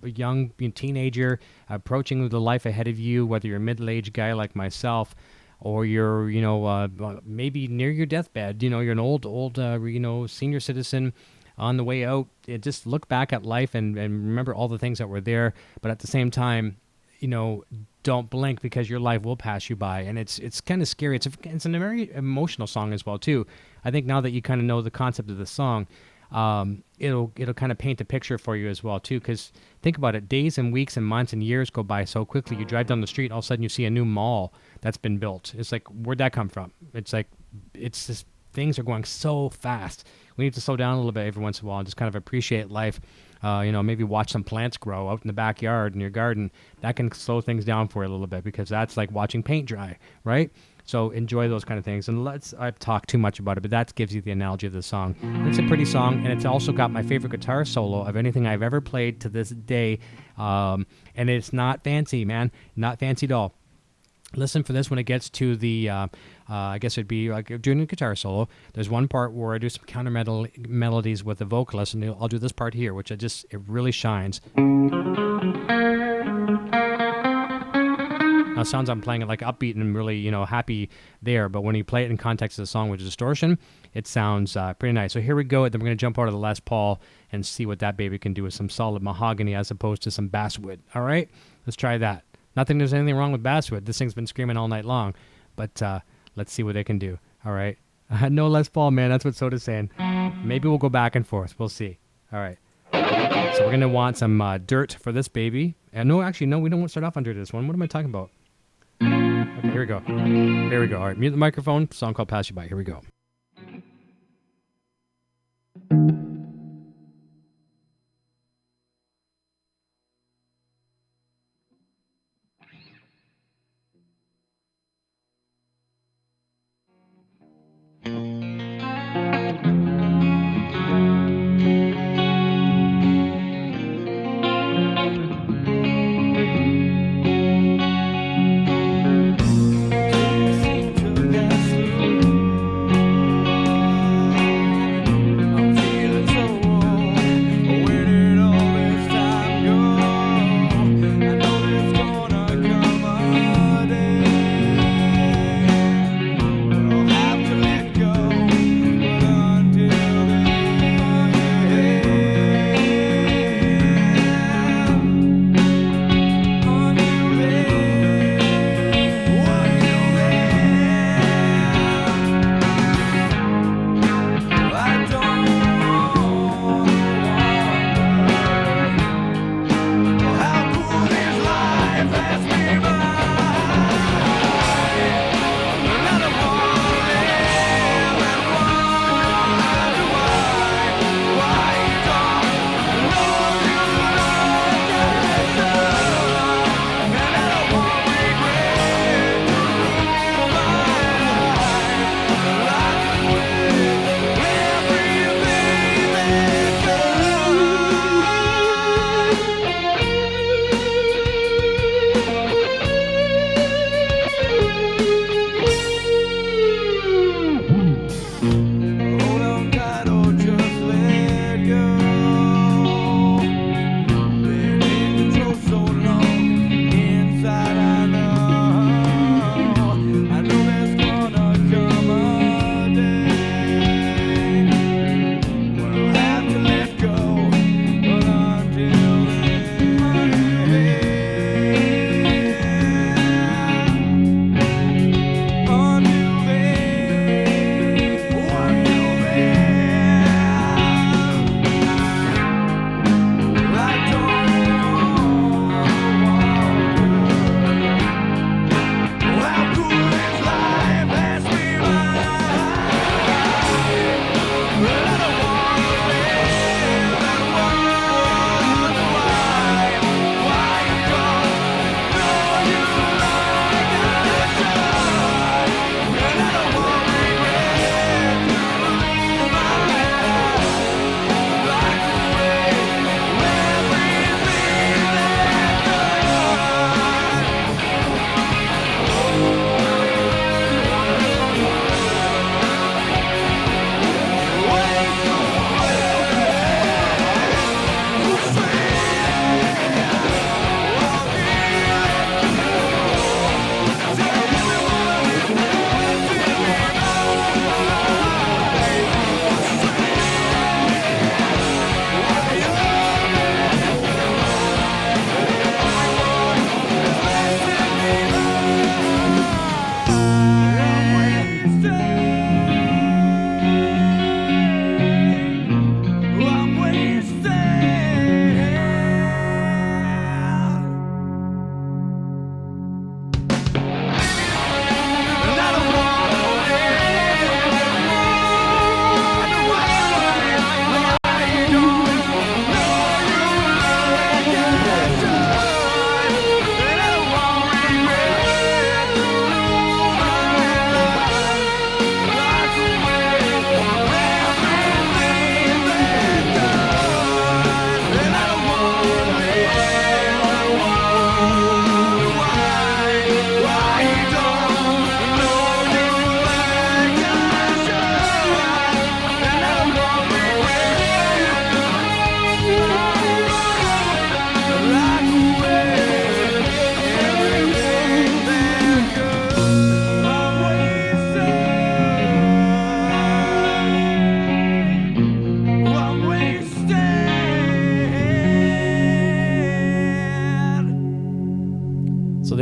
teenager approaching the life ahead of you, whether you're a middle-aged guy like myself, or you're, you know, maybe near your deathbed, you know, you're an old, senior citizen on the way out, just look back at life and remember all the things that were there. But at the same time, you know, don't blink because your life will pass you by. And it's kind of scary. It's a very emotional song as well, too. I think now that you kind of know the concept of the song, it'll kind of paint the picture for you as well too. Because think about it, days and weeks and months and years go by so quickly. You drive down the street, all of a sudden you see a new mall that's been built. It's like, where'd that come from? It's like, it's just, things are going so fast. We need to slow down a little bit every once in a while and just kind of appreciate life. Maybe watch some plants grow out in the backyard in your garden. That can slow things down for you a little bit, because that's like watching paint dry, right? So enjoy those kind of things. And I've talked too much about it, but that gives you the analogy of the song. It's a pretty song, and it's also got my favorite guitar solo of anything I've ever played to this day. And it's not fancy, man. Not fancy at all. Listen for this when it gets to the, I guess it'd be like doing a guitar solo. There's one part where I do some counter melodies with the vocalist, and I'll do this part here, which it really shines. Now, it sounds I'm playing it like upbeat and really, happy there, but when you play it in context of the song with distortion, it sounds pretty nice. So here we go. Then we're going to jump out of the Les Paul and see what that baby can do with some solid mahogany as opposed to some basswood. All right? Let's try that. Not that there's anything wrong with basswood. This thing's been screaming all night long, but let's see what they can do. All right? No Les Paul, man. That's what Soda's saying. Maybe we'll go back and forth. We'll see. All right. So we're going to want some dirt for this baby. And no, we don't want to start off under this one. What am I talking about? Okay, here we go. All right, mute the microphone. Song called Pass You By. Here we go.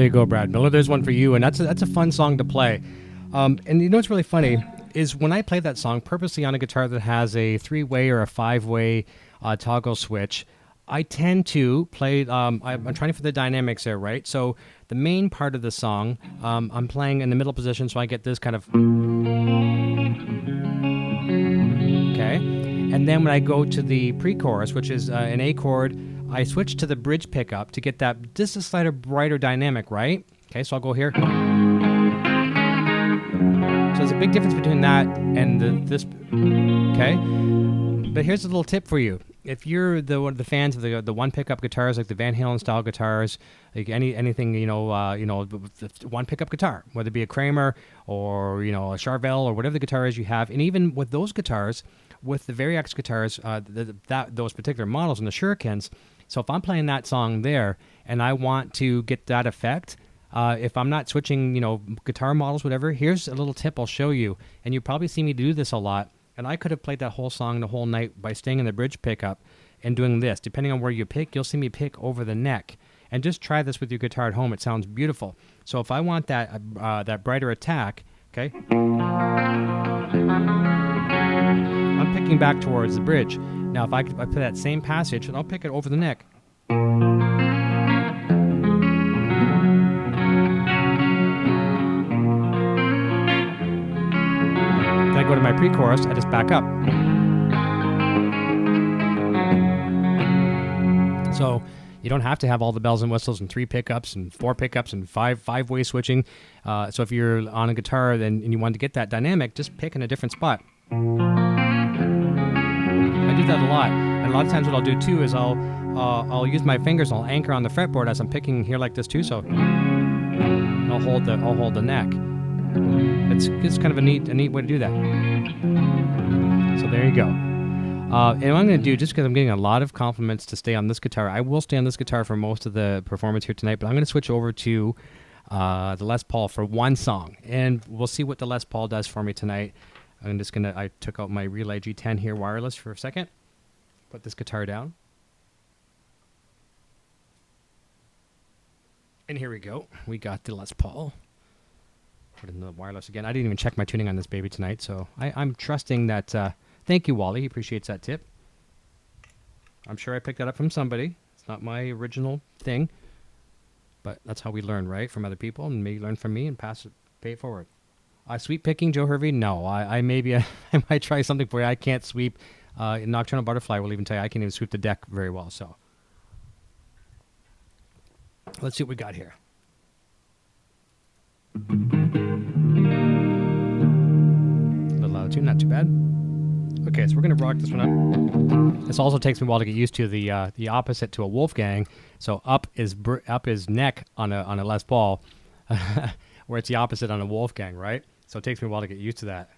you go, Brad Miller. There's one for you, and that's a fun song to play. And you know what's really funny is when I play that song purposely on a guitar that has a 3-way or a 5-way toggle switch, I tend to play, I'm trying for the dynamics there, right? So the main part of the song, I'm playing in the middle position, so I get this kind of... Okay? And then when I go to the pre-chorus, which is an A chord, I switch to the bridge pickup to get that just a slightly brighter dynamic, right? Okay, so I'll go here. So there's a big difference between that and this, okay? But here's a little tip for you. If you're the fans of the one pickup guitars, like the Van Halen style guitars, like anything, the one pickup guitar, whether it be a Kramer or, a Charvel or whatever the guitar is you have, and even with those guitars, with the Variax guitars, those particular models and the Shurikens, so if I'm playing that song there and I want to get that effect, if I'm not switching, guitar models, whatever, here's a little tip I'll show you. And you probably see me do this a lot. And I could have played that whole song the whole night by staying in the bridge pickup and doing this. Depending on where you pick, you'll see me pick over the neck. And just try this with your guitar at home. It sounds beautiful. So if I want that brighter attack, okay, I'm picking back towards the bridge. Now, if I play that same passage, and I'll pick it over the neck. Then I go to my pre-chorus, I just back up. So you don't have to have all the bells and whistles and 3 pickups and 4 pickups and five-way switching. So if you're on a guitar and you want to get that dynamic, just pick in a different spot. I do that a lot. And a lot of times what I'll do too is I'll use my fingers, I'll anchor on the fretboard as I'm picking here like this too, so I'll hold the neck. It's kind of a neat way to do that. So there you go. And what I'm going to do, just because I'm getting a lot of compliments to stay on this guitar, I will stay on this guitar for most of the performance here tonight, but I'm going to switch over to the Les Paul for one song, and we'll see what the Les Paul does for me tonight. I took out my Relay G10 here wireless for a second, put this guitar down. And here we go. We got the Les Paul. Put in the wireless again. I didn't even check my tuning on this baby tonight, so I'm trusting that. Thank you, Wally. He appreciates that tip. I'm sure I picked that up from somebody. It's not my original thing, but that's how we learn, right? From other people, and maybe learn from me and pay it forward. Sweep picking, Joe Hervey? No, I maybe I might try something for you. I can't sweep. Nocturnal Butterfly will even tell you I can't even sweep the deck very well. So let's see what we got here. A little out of tune, not too bad. Okay, so we're gonna rock this one up. This also takes me a while to get used to the opposite to a Wolfgang. So up is neck on a Les Paul, where it's the opposite on a Wolfgang, right? So it takes me a while to get used to that.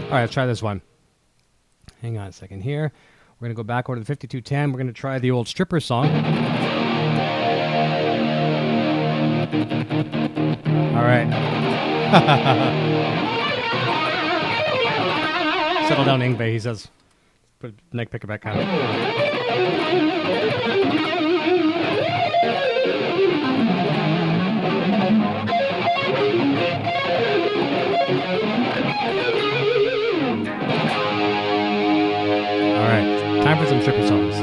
All right, let's try this one. Hang on a second here. We're going to go back over to the 5210. We're going to try the old stripper song. All right. Settle down, Ingve, he says. Put neck picker back on. All right, time for some stripper songs.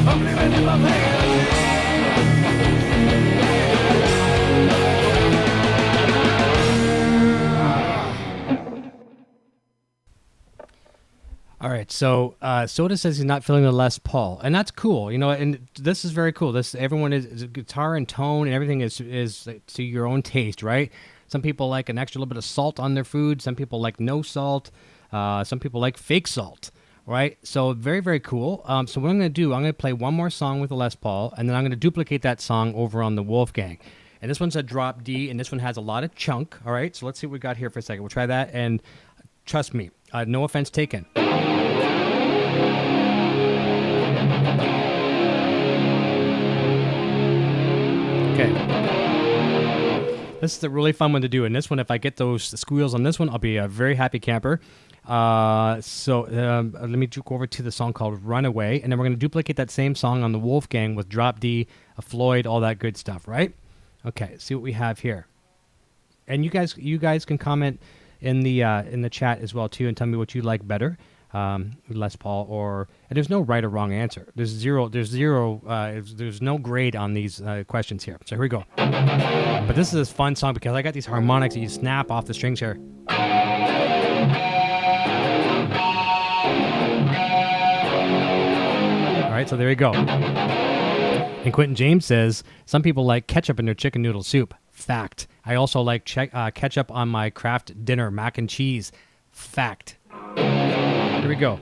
Only when you love All right, so Soda says he's not feeling the Les Paul, and that's cool, you know. And this is very cool. This everyone is guitar and tone and everything is to your own taste, right? Some people like an extra little bit of salt on their food. Some people like no salt. Some people like fake salt, right? So very, very cool. So what I'm going to do, I'm going to play one more song with the Les Paul, and then I'm going to duplicate that song over on the Wolfgang. And this one's a drop D, and this one has a lot of chunk. All right, so let's see what we got here for a second. We'll try that, and trust me, no offense taken. Okay. This is a really fun one to do. And this one, if I get those squeals on this one, I'll be a very happy camper. So let me go over to the song called Runaway. And then we're going to duplicate that same song on the Wolfgang with drop D, a Floyd, all that good stuff, right? Okay, see what we have here. And you guys can comment in the chat as well, too, and tell me what you like better. Les Paul and there's no right or wrong answer. There's no grade on these questions here. So here we go. But this is a fun song because I got these harmonics that you snap off the strings here. All right, so there you go. And Quentin James says some people like ketchup in their chicken noodle soup. Fact. I also like ketchup on my Kraft dinner mac and cheese. Fact. Here we go.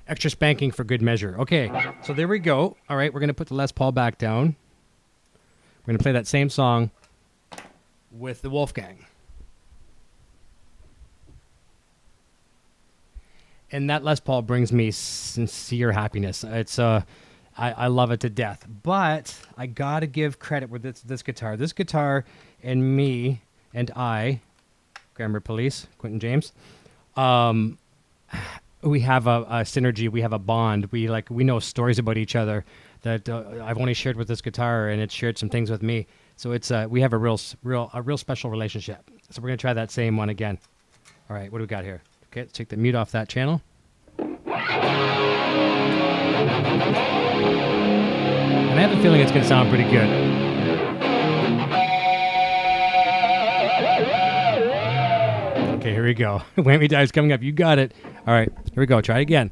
Extra spanking for good measure. Okay, so there we go. All right, we're going to put the Les Paul back down. We're going to play that same song with the Wolfgang. And that Les Paul brings me sincere happiness. It's I love it to death. But I got to give credit with this guitar. This guitar and me and Grammar Police, Quentin James, we have a synergy. We have a bond. We know stories about each other that I've only shared with this guitar, and it's shared some things with me. So it's we have a real special relationship. So we're gonna try that same one again. All right, what do we got here? Okay, let's take the mute off that channel. And I have a feeling it's gonna sound pretty good. Okay, here we go. Whammy Dive's coming up. You got it. All right, here we go. Try it again.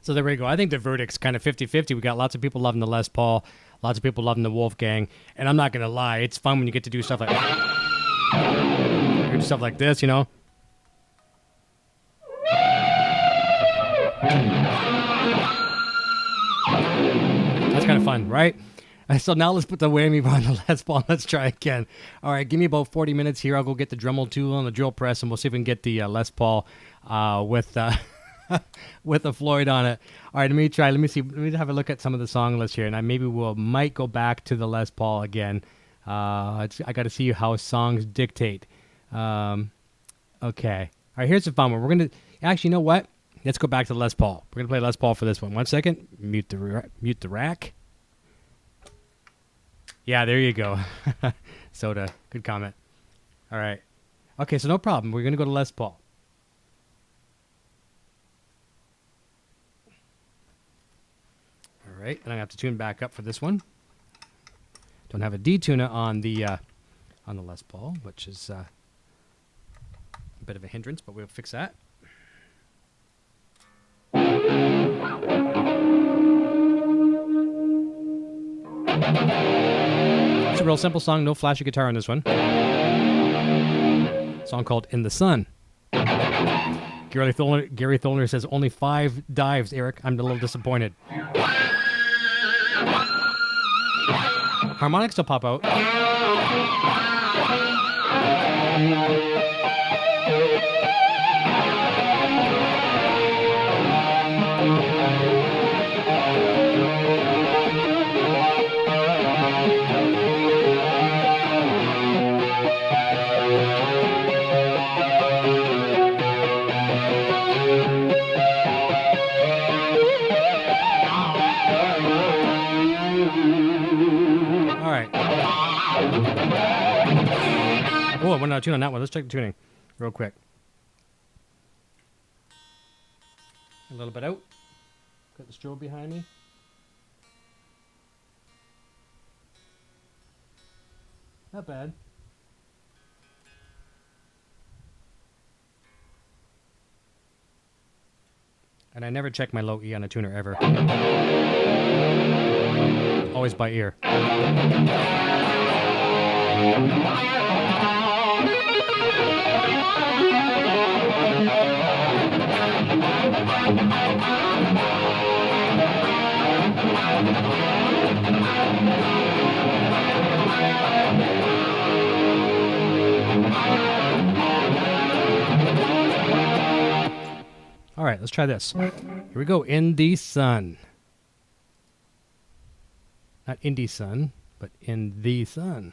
So there we go. I think the verdict's kind of 50-50. We got lots of people loving the Les Paul, lots of people loving the Wolfgang, and I'm not going to lie, it's fun when you get to do stuff like stuff like this, you know? That's kind of fun, right? So now let's put the whammy bar on the Les Paul. Let's try again. All right, give me about 40 minutes here. I'll go get the Dremel tool and the drill press, and we'll see if we can get the Les Paul with with a Floyd on it. All right, let me try. Let me see. Let me have a look at some of the song lists here, and might go back to the Les Paul again. I got to see how songs dictate. Okay. All right, here's the fun one. We're gonna actually, you know what? Let's go back to Les Paul. We're gonna play Les Paul for this one. 1 second. Mute the rack. Yeah, there you go. Soda. Good comment. All right. Okay, so no problem. We're gonna go to Les Paul. All right, and I have to tune back up for this one. Don't have a detuner on the Les Paul, which is a bit of a hindrance, but we'll fix that. It's a real simple song, no flashy guitar on this one. Song called "In the Sun." Gary Tholner says only 5 dives, Eric. I'm a little disappointed. Harmonics will pop out. Oh, I went out of tune on that one. Let's check the tuning real quick. A little bit out. Got the strobe behind me. Not bad. And I never check my low E on a tuner ever. Always by ear. All right, let's try this. Here we go. In the Sun. Not Indie Sun, but In the Sun.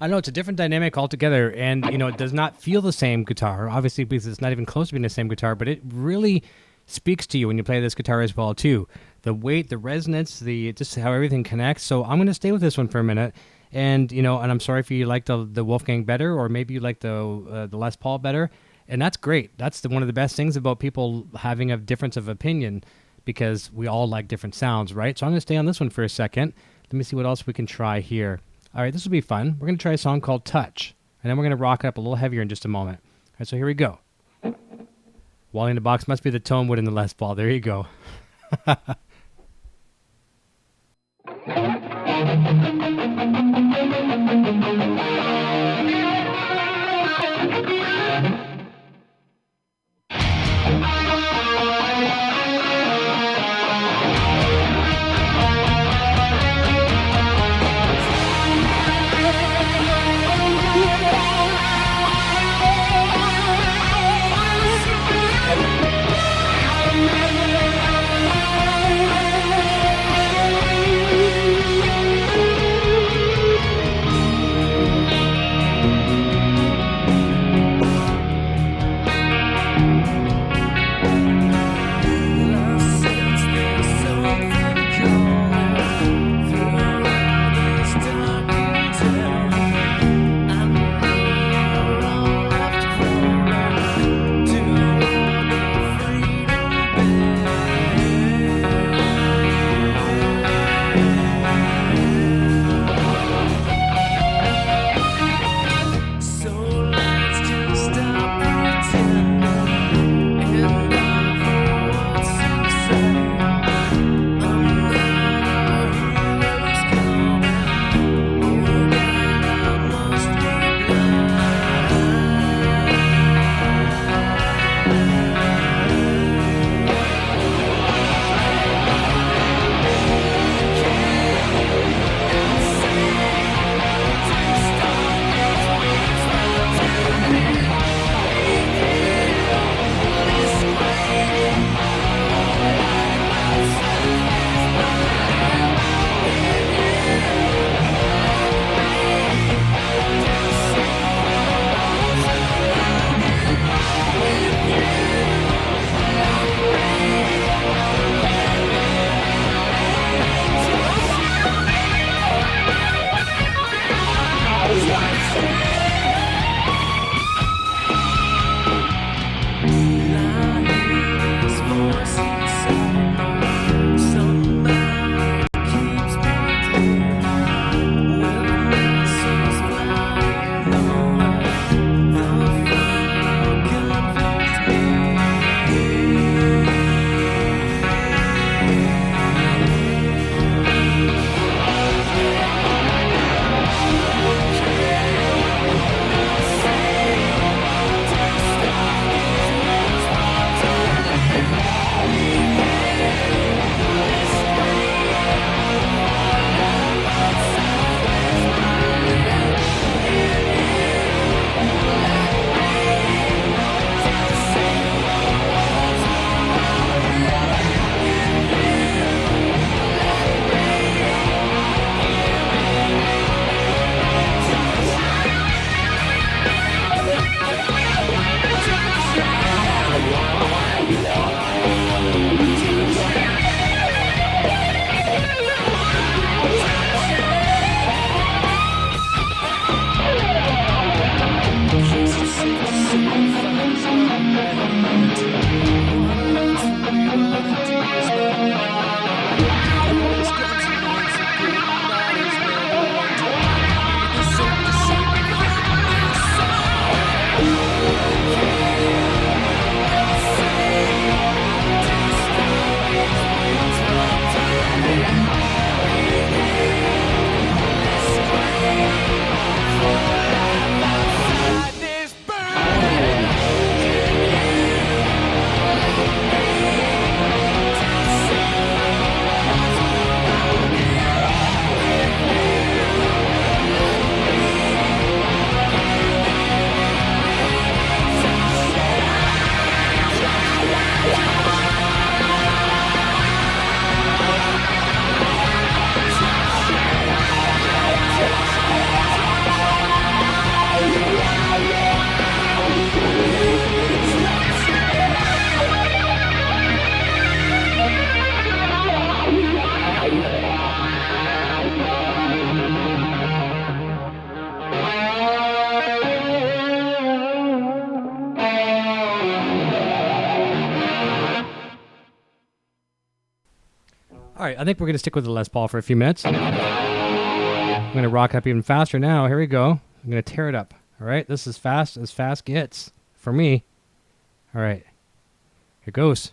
I know it's a different dynamic altogether, and it does not feel the same guitar, obviously, because it's not even close to being the same guitar, but it really speaks to you when you play this guitar as well too. The weight, the resonance, just how everything connects. So I'm going to stay with this one for a minute, and and I'm sorry if you like the Wolfgang better, or maybe you like the Les Paul better, and that's great. That's one of the best things about people having a difference of opinion, because we all like different sounds, right? So I'm going to stay on this one for a second. Let me see what else we can try here. All right, this will be fun. We're going to try a song called Touch, and then we're going to rock it up a little heavier in just a moment. All right, so here we go. Wally in the Box must be the tone wood in the Les Paul. There you go. All right, I think we're going to stick with the Les Paul for a few minutes. I'm going to rock up even faster now. Here we go. I'm going to tear it up. All right, this is fast as fast gets for me. All right, here goes.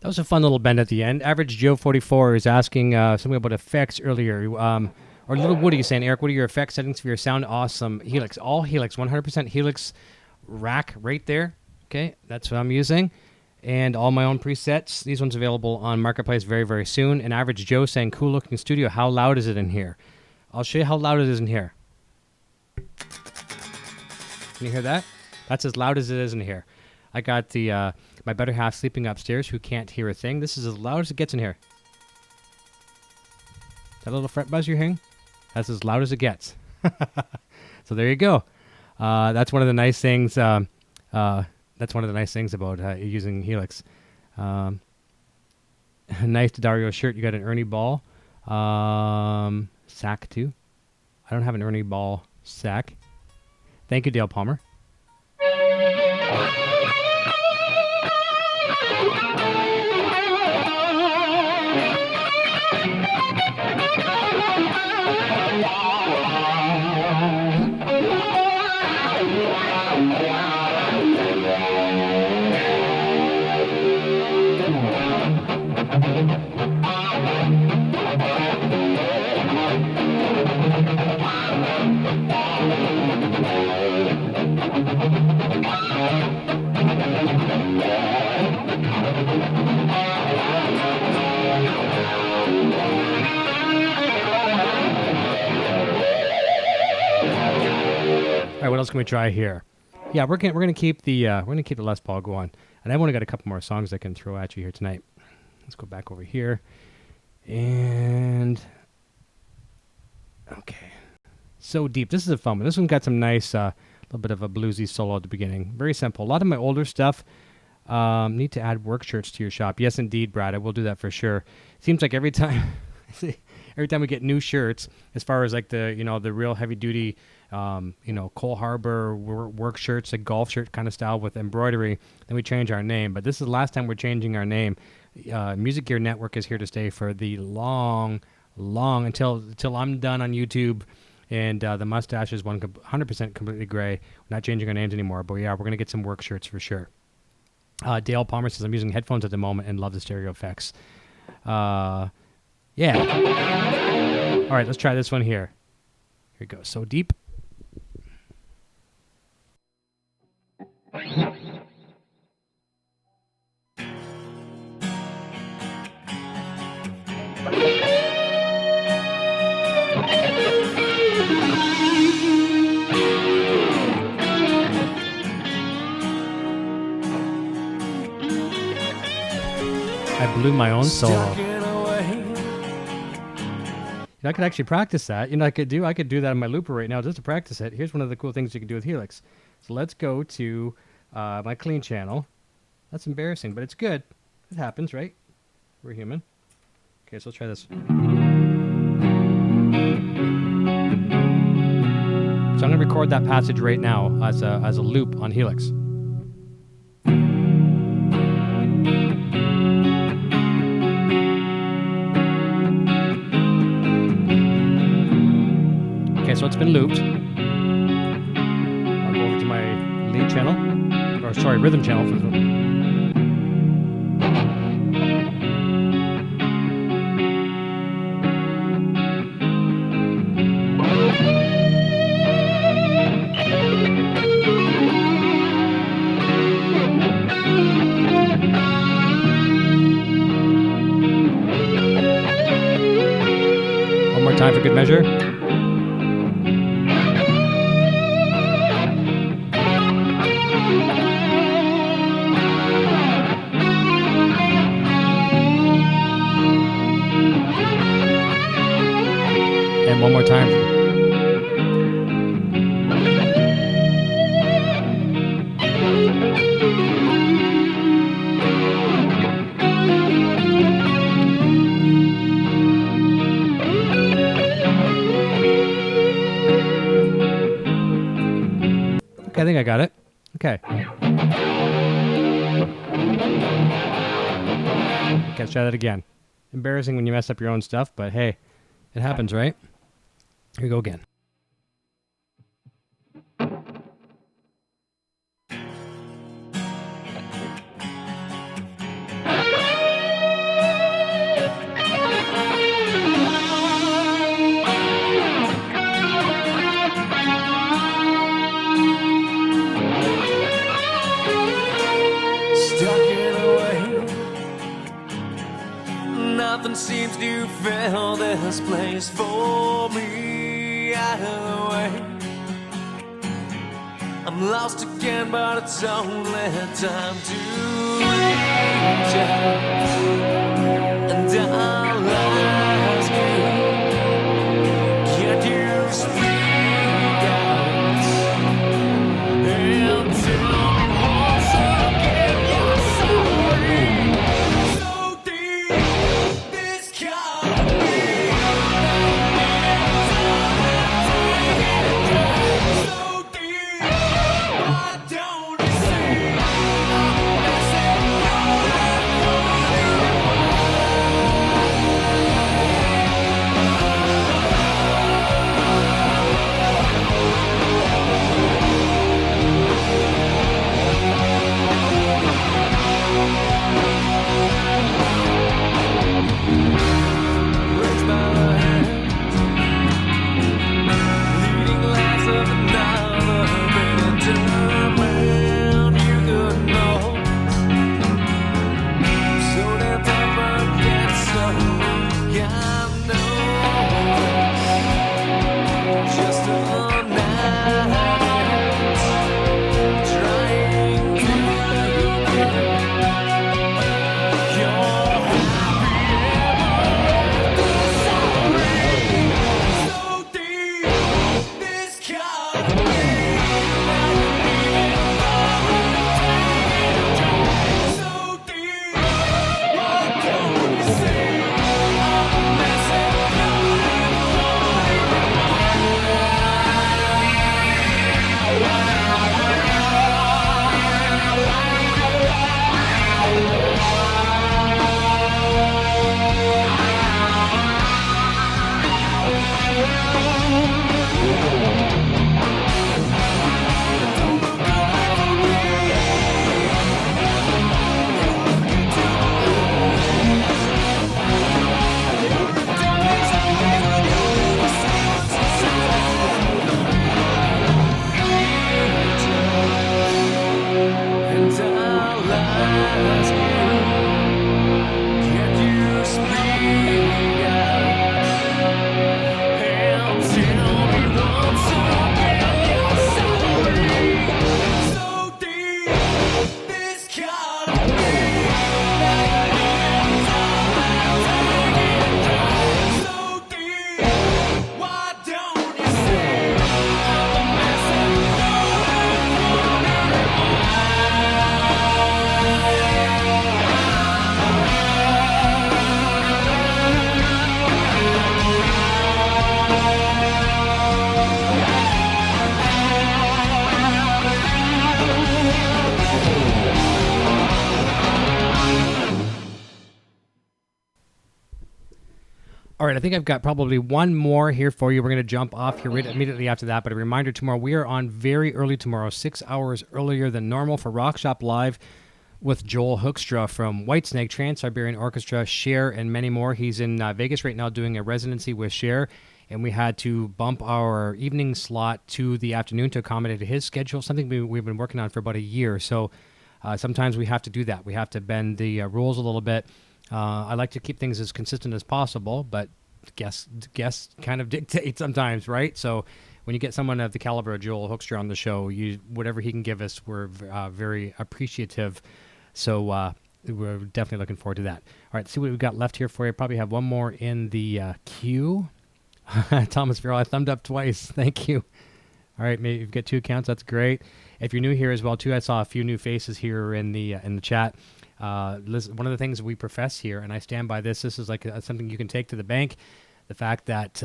That was a fun little bend at the end. Average Joe 44 is asking something about effects earlier. Or Little Woody is saying, Eric, what are your effect settings for your sound? Awesome. Helix. All Helix. 100% Helix rack right there. Okay, that's what I'm using. And all my own presets. These ones available on Marketplace very, very soon. And Average Joe saying, cool looking studio. How loud is it in here? I'll show you how loud it is in here. Can you hear that? That's as loud as it is in here. I got the my better half sleeping upstairs who can't hear a thing. This is as loud as it gets in here. That little fret buzz you're hearing? That's as loud as it gets. So there you go. That's one of the nice things. That's one of the nice things about using Helix. Nice Dario shirt. You got an Ernie Ball sack too. I don't have an Ernie Ball sack. Thank you, Dale Palmer. else can we try here? Yeah, we're gonna keep the Les Paul going, and I've only got a couple more songs I can throw at you here tonight. Let's go back over here, and okay, So Deep. This is a fun one. This one got some nice, little bit of a bluesy solo at the beginning. Very simple. A lot of my older stuff. Need to add work shirts to your shop. Yes, indeed, Brad. I will do that for sure. Seems like every time we get new shirts, as far as like the real heavy duty, Cole Harbor work shirts, a golf shirt kind of style with embroidery, then we change our name. But this is the last time we're changing our name. Music Gear Network is here to stay for the long until I'm done on YouTube. And the mustache is 100% completely gray. We're not changing our names anymore. But yeah, we're going to get some work shirts for sure. Dale Palmer says, I'm using headphones at the moment and love the stereo effects. Yeah. All right, let's try this one here. Here it goes. So Deep. I blew my own solo. I could actually practice that. I could do that on my looper right now just to practice it. Here's one of the cool things you can do with Helix. So let's go to my clean channel. That's embarrassing, but it's good. It happens, right? We're human. Okay, so let's try this. So I'm going to record that passage right now as a loop on Helix. Okay, so it's been looped. I'll go over to my lead channel, rhythm channel for this one. One more time for good measure. One more time. Okay, I think I got it. Okay. Okay, let's try that again. Embarrassing when you mess up your own stuff, but hey, it happens, right? Here we go again. Stuck in a way, nothing seems to fill this place for me. Out of the way, I'm lost again, but it's only time to reach out, and I'll ask you, can't you speak out and tell me once again you're sorry? So deep, this can't be. All right, I think I've got probably one more here for you. We're going to jump off here right immediately after that. But a reminder, tomorrow we are on very early tomorrow, 6 hours earlier than normal for Rock Shop Live with Joel Hoekstra from Whitesnake, Trans-Siberian Orchestra, Cher, and many more. He's in Vegas right now doing a residency with Cher, and we had to bump our evening slot to the afternoon to accommodate his schedule, something we've been working on for about a year. So sometimes we have to do that. We have to bend the rules a little bit. I like to keep things as consistent as possible, but guests kind of dictate sometimes, right? So when you get someone of the caliber of Joel Hoekstra on the show, whatever he can give us, we're very appreciative. So we're definitely looking forward to that. All right, see what we've got left here for you. Probably have one more in the queue. Thomas Farrell, I thumbed up twice. Thank you. All right, maybe you've got 2 accounts. That's great. If you're new here as well, too, I saw a few new faces here in the chat. Listen, one of the things we profess here, and I stand by this is like something you can take to the bank. The fact that,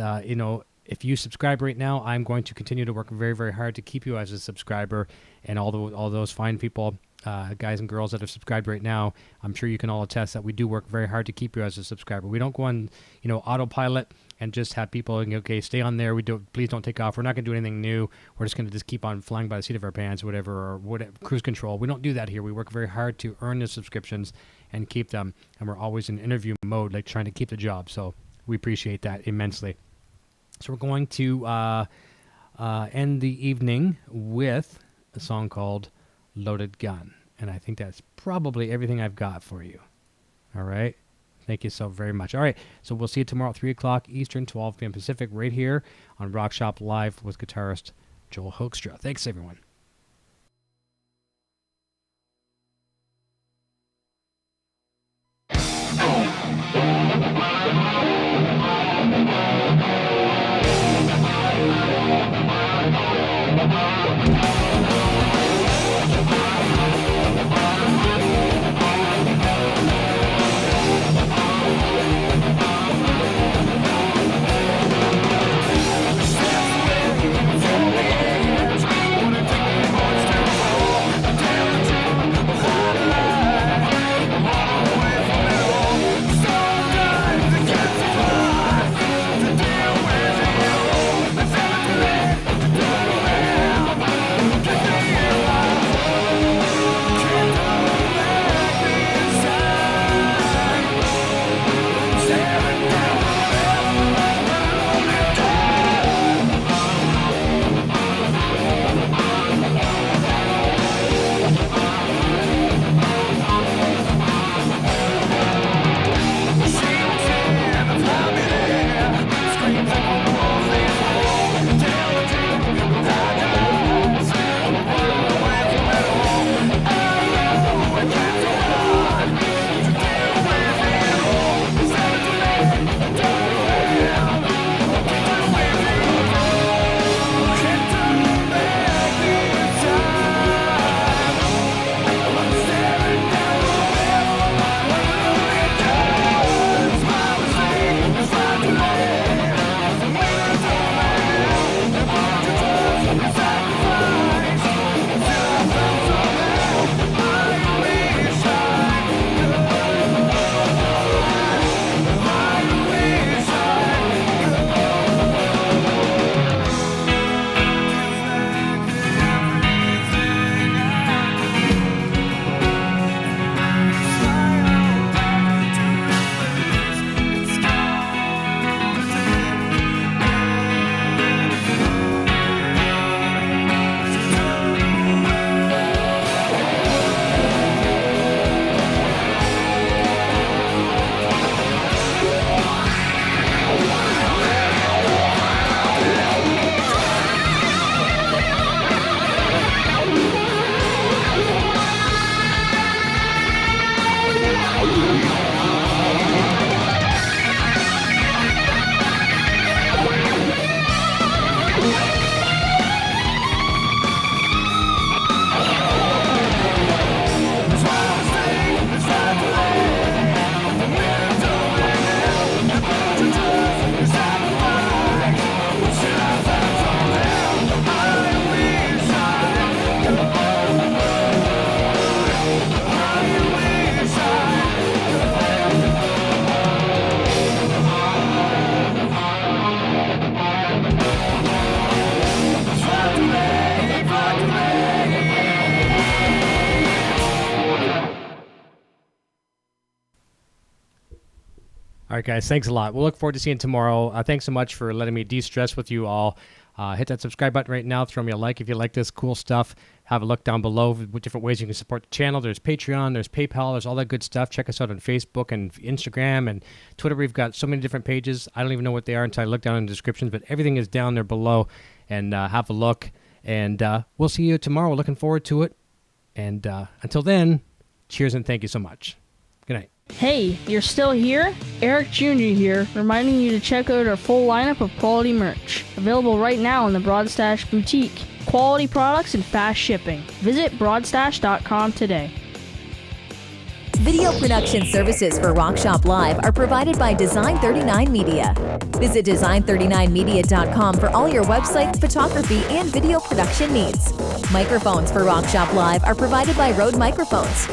if you subscribe right now, I'm going to continue to work very, very hard to keep you as a subscriber. And all those fine people, guys and girls that have subscribed right now, I'm sure you can all attest that we do work very hard to keep you as a subscriber. We don't go on, autopilot and just have people, okay, stay on there. Please don't take off. We're not going to do anything new. We're just going to keep on flying by the seat of our pants, whatever, cruise control. We don't do that here. We work very hard to earn the subscriptions and keep them. And we're always in interview mode, like trying to keep the job. So we appreciate that immensely. So we're going to end the evening with a song called Loaded Gun. And I think that's probably everything I've got for you. All right. Thank you so very much. All right. So we'll see you tomorrow at 3 o'clock Eastern, 12 p.m. Pacific, right here on Rock Shop Live with guitarist Joel Hoekstra. Thanks, everyone. Wanna take All right, guys. Thanks a lot. We'll look forward to seeing you tomorrow. Thanks so much for letting me de-stress with you all. Hit that subscribe button right now. Throw me a like if you like this cool stuff. Have a look down below with different ways you can support the channel. There's Patreon, there's PayPal, there's all that good stuff. Check us out on Facebook and Instagram and Twitter. We've got so many different pages. I don't even know what they are until I look down in the descriptions, but everything is down there below. And have a look. And we'll see you tomorrow. Looking forward to it. And until then, cheers and thank you so much. Good night. Hey, you're still here? Eric Jr. here, reminding you to check out our full lineup of quality merch. Available right now in the Broadstash Boutique. Quality products and fast shipping. Visit broadstash.com today. Video production services for Rock Shop Live are provided by Design 39 Media. Visit design39media.com for all your website, photography, and video production needs. Microphones for Rock Shop Live are provided by Rode Microphones.